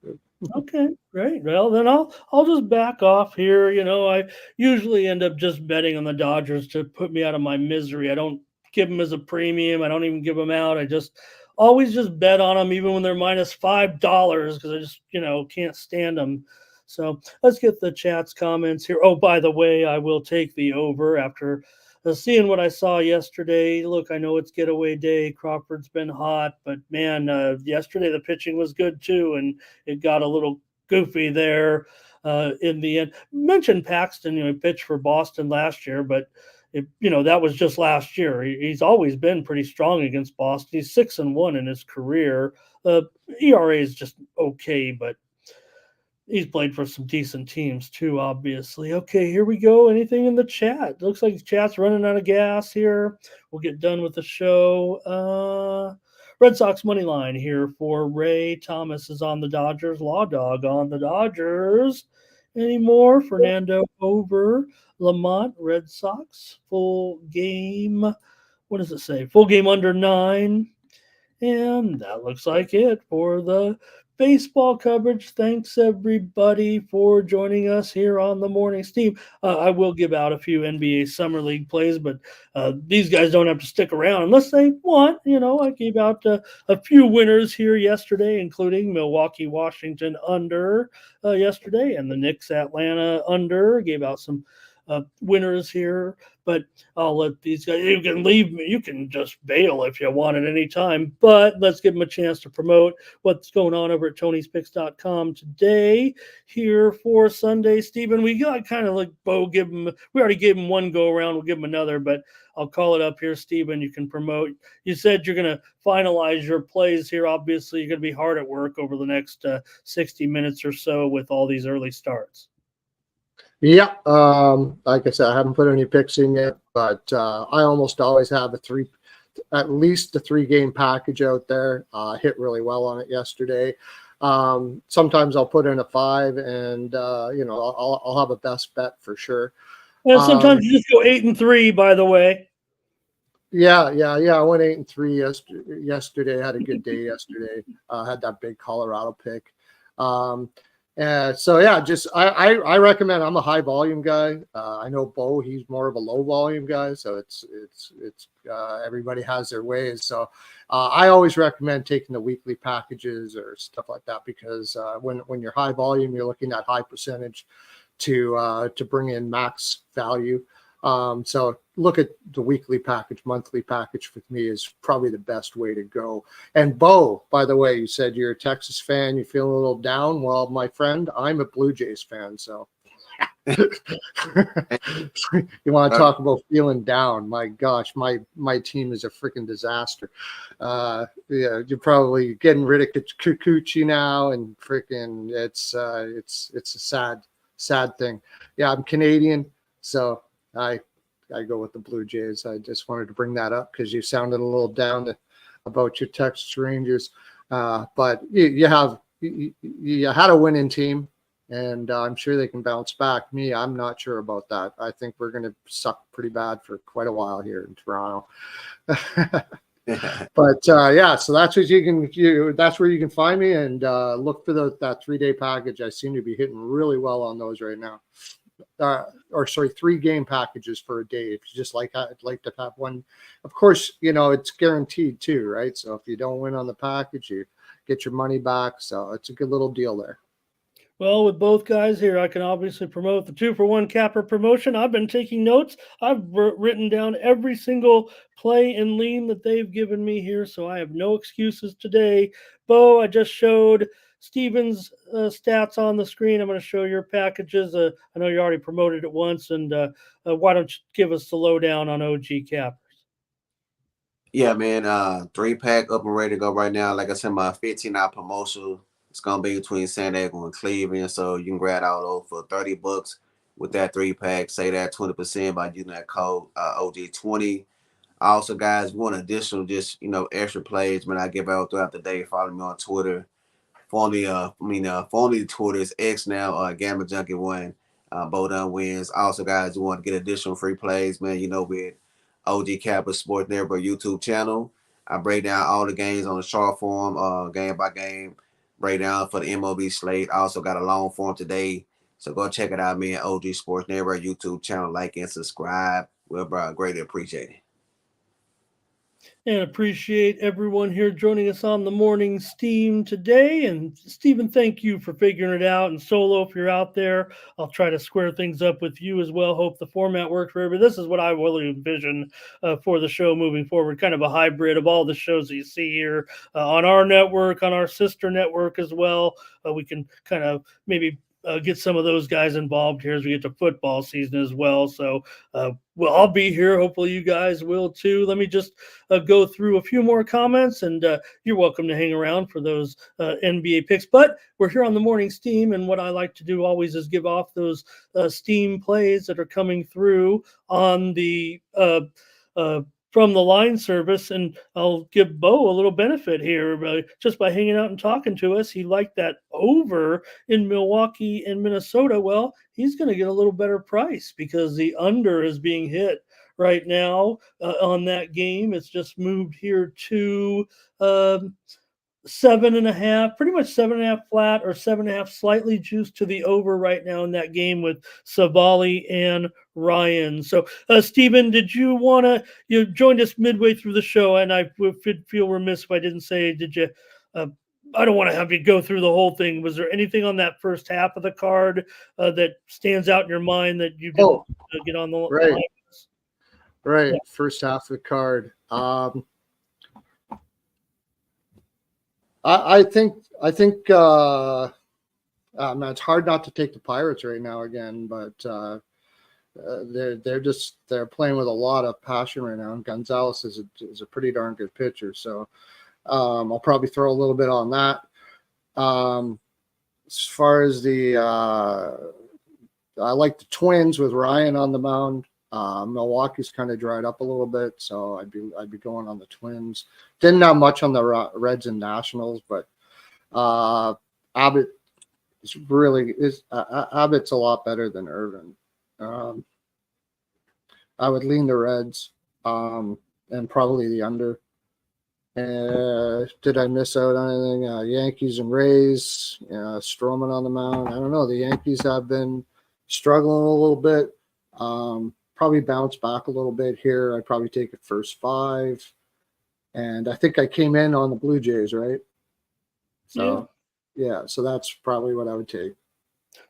Okay, great. Well, then I'll just back off here. I usually end up just betting on the Dodgers to put me out of my misery. I don't give them as a premium. I don't even give them out. I just always just bet on them, even when they're minus $5, because I just can't stand them. So let's get the chat's comments here. Oh, by the way, I will take the over after seeing what I saw yesterday. Look, I know it's getaway day. Crawford's been hot, but man, yesterday the pitching was good too, and it got a little goofy there. in the end. Mentioned Paxton, he pitched for Boston last year, but that was just last year. He's always been pretty strong against Boston. He's 6-1 in his career. ERA is just okay, but he's played for some decent teams too, obviously. Okay, here we go. Anything in the chat? Looks like the chat's running out of gas here. We'll get done with the show. Red Sox money line here for Ray. Thomas is on the Dodgers. Law Dog on the Dodgers. Any more? Fernando over. Lamont, Red Sox. Full game. What does it say? Full game under 9. And that looks like it for the baseball coverage. Thanks, everybody, for joining us here on the Morning Steam. I will give out a few NBA Summer League plays, but these guys don't have to stick around unless they want. I gave out a few winners here yesterday, including Milwaukee, Washington under yesterday, and the Knicks, Atlanta under. Gave out some winners here, but I'll let these guys, you can leave me, you can just bail if you want at any time, but let's give them a chance to promote what's going on over at Tony'sPicks.com today here for Sunday. Stephen, we got kind of like Bo, we already gave him one go around, we'll give him another, but I'll call it up here. Stephen, you can promote. You said you're going to finalize your plays here. Obviously, you're going to be hard at work over the next 60 minutes or so with all these early starts. Yeah, like I said, I haven't put any picks in yet, but I almost always have at least a 3-game package out there. Hit really well on it yesterday. Sometimes I'll put in a 5, and I'll have a best bet for sure. And sometimes you just go 8-3. By the way. Yeah. I went 8-3 yesterday. Had a good day yesterday. Had that big Colorado pick. So yeah, just I recommend. I'm a high volume guy. I know Bo, he's more of a low volume guy. So it's everybody has their ways. So I always recommend taking the weekly packages or stuff like that, because when you're high volume, you're looking at high percentage to bring in max value. So look at the weekly package, monthly package with me is probably the best way to go. And Bo, by the way, you said you're a Texas fan, you feel a little down. Well, my friend, I'm a Blue Jays fan. So you want to talk about feeling down? My gosh, my team is a freaking disaster. Yeah, you're probably getting rid of Kikuchi now, and freaking it's a sad thing. Yeah, I'm Canadian, so I go with the Blue Jays. I just wanted to bring that up because you sounded a little down about your Texas Rangers. But you had a winning team, and I'm sure they can bounce back. Me, I'm not sure about that. I think we're going to suck pretty bad for quite a while here in Toronto. But yeah, so that's what that's where you can find me, and look for that 3-day package. I seem to be hitting really well on those right now. 3-game packages for a day. If you just I'd like to have one. Of course, it's guaranteed too, right? So if you don't win on the package, you get your money back. So it's a good little deal there. Well, with both guys here, I can obviously promote the 2-for-1 capper promotion. I've been taking notes. I've written down every single play and lean that they've given me here, so I have no excuses today. Bo, I just showed Steven's stats on the screen. I'm going to show your packages. I know you already promoted it once, and why don't you give us the lowdown on OG cappers? Yeah, man, 3-pack up and ready to go right now. Like I said, my 15-hour promotion. It's going to be between San Diego and Cleveland, so you can grab all those for $30 with that 3-pack. Say that 20% by using that code OG20. Also, guys, want additional just, extra plays, man, I give out throughout the day. Follow me on Twitter. Formerly Twitter is X now, Gamma Junkie 1. Bodun wins. Also, guys, you want to get additional free plays, man, with OG Kappa Sports Network YouTube channel. I break down all the games on the short form, game by game. Breakdown for the MLB slate. I also got a long form today. So go check it out, man. OG Sports Network YouTube channel. Like and subscribe. Well, bro, greatly appreciate it. And appreciate everyone here joining us on the Morning Steam today. And Stephen, thank you for figuring it out. And Solo, if you're out there, I'll try to square things up with you as well. Hope the format works for everybody. This is what I really envision for the show moving forward, kind of a hybrid of all the shows that you see here on our network, on our sister network as well. We can kind of maybe get some of those guys involved here as we get to football season as well. So, well, I'll be here. Hopefully you guys will too. Let me just go through a few more comments, and you're welcome to hang around for those NBA picks. But we're here on the morning steam, and what I like to do always is give off those steam plays that are coming through on the from the line service, and I'll give Bo a little benefit here just by hanging out and talking to us. He liked that over in Milwaukee and Minnesota. Well, he's going to get a little better price because the under is being hit right now on that game. It's just moved here to 7.5, pretty much 7.5 flat or 7.5 slightly juiced to the over right now in that game with Savali and Ryan. So, Stephen, did you want to, you joined us midway through the show, and I would feel remiss if I didn't say, did you, I don't want to have you go through the whole thing. Was there anything on that first half of the card that stands out in your mind that you didn't get on the line? Right. Yeah. First half of the card. I think man, it's hard not to take the Pirates right now again, but they're playing with a lot of passion right now. And Gonzalez is a pretty darn good pitcher, so I'll probably throw a little bit on that. As far as I like the Twins with Ryan on the mound. Milwaukee's kind of dried up a little bit, so I'd be going on the Twins. Didn't have much on the Reds and Nationals, but Abbott Abbott's a lot better than Irvin. I would lean the Reds and probably the under. Did I miss out on anything? Yankees and Rays, Stroman on the mound. I don't know. The Yankees have been struggling a little bit. Probably bounce back a little bit here. I'd probably take it first 5. And I think I came in on the Blue Jays, right? So, yeah, so that's probably what I would take.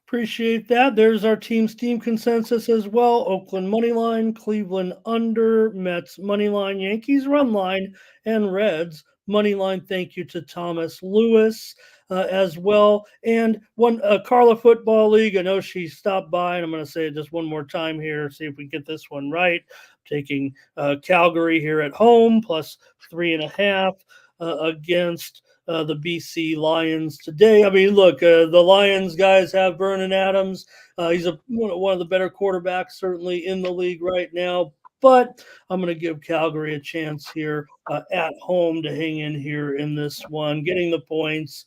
Appreciate that. There's our team's team consensus as well. Oakland money line, Cleveland under, Mets money line, Yankees run line, and Reds money line. Thank you to Thomas Lewis as well. And one Carla Football League. I know she stopped by, and I'm going to say it just one more time here. See if we get this one right. Taking Calgary here at home plus 3.5 against the BC Lions today. I mean, look, the Lions guys have Vernon Adams. He's one of the better quarterbacks certainly in the league right now. But I'm going to give Calgary a chance here at home to hang in here in this one, getting the points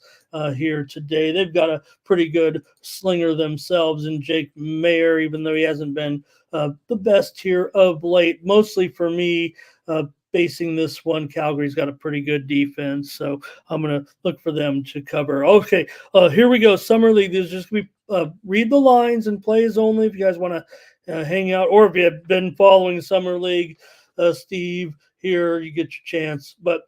here today. They've got a pretty good slinger themselves in Jake Mayer, even though he hasn't been the best here of late. Mostly for me, basing this one, Calgary's got a pretty good defense, so I'm going to look for them to cover. Okay, here we go. Summer League. There's just going to be read the lines and plays only if you guys want to hang out, or if you have been following Summer League, Steve, here you get your chance. But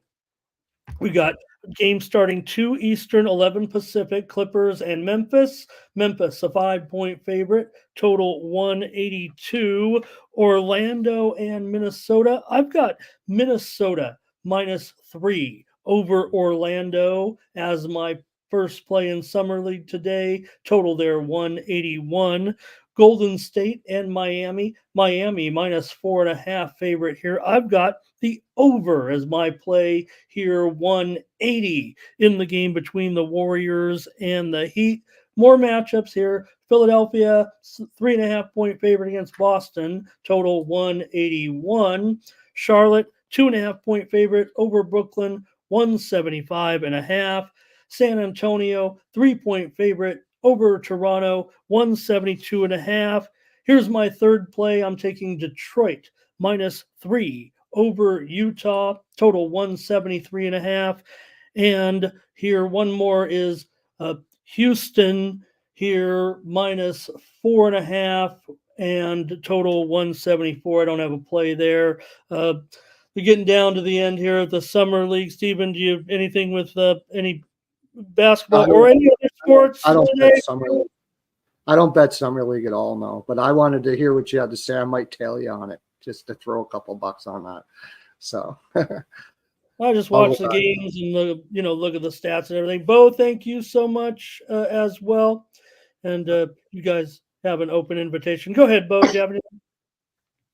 we got games starting 2 Eastern, 11 Pacific, Clippers and Memphis. Memphis, a 5-point favorite, total 182. Orlando and Minnesota. I've got Minnesota -3 over Orlando as my first play in Summer League today. Total there 181. Golden State and Miami. Miami -4.5 favorite here. I've got the over as my play here, 180 in the game between the Warriors and the Heat. More matchups here. Philadelphia, 3.5-point favorite against Boston, total 181. Charlotte, 2.5-point favorite over Brooklyn, 175.5. San Antonio, 3-point favorite over Toronto, 172.5. Here's my third play. I'm taking Detroit -3 over Utah, total 173.5. And here one more is Houston here -4.5 and total 174. I don't have a play there. We're getting down to the end here of the Summer League. Stephen, do you have anything with any basketball or any other sports? I don't bet Summer League. I don't bet Summer League at all, no. But I wanted to hear what you had to say. I might tail you on it just to throw a couple bucks on that. So I just watch the games and look at the stats and everything. Bo, thank you so much as well. and you guys have an open invitation. Go ahead, Bo. Do you have anything?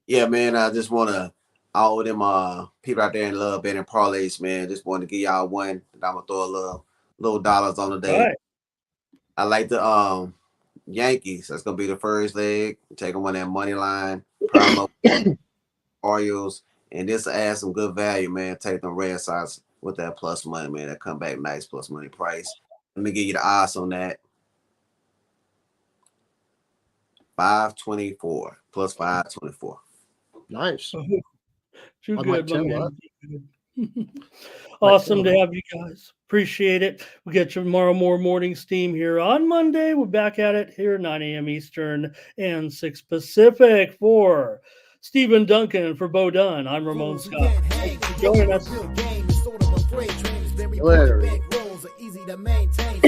Yeah, man. I just want to all them people out there in love betting parlays, man. Just want to give y'all one. And I'm gonna throw a little dollars on the day. All right. I like the Yankees. That's gonna be the first leg. Taking one that money line. Promo Orioles, and this will add some good value, man. Take them Red Sox with that plus money, man. That come back nice plus money price. Let me give you the odds on that. 524 plus 524. Nice. Too I good, might my tell man. Awesome to have you guys. Appreciate it. We get tomorrow more morning steam here on Monday. We're back at it here 9 a.m. Eastern and 6 Pacific. For Stephen Duncan, for Bo Dunn, I'm Ramon Scott. Thanks for joining us. Later. Easy to maintain.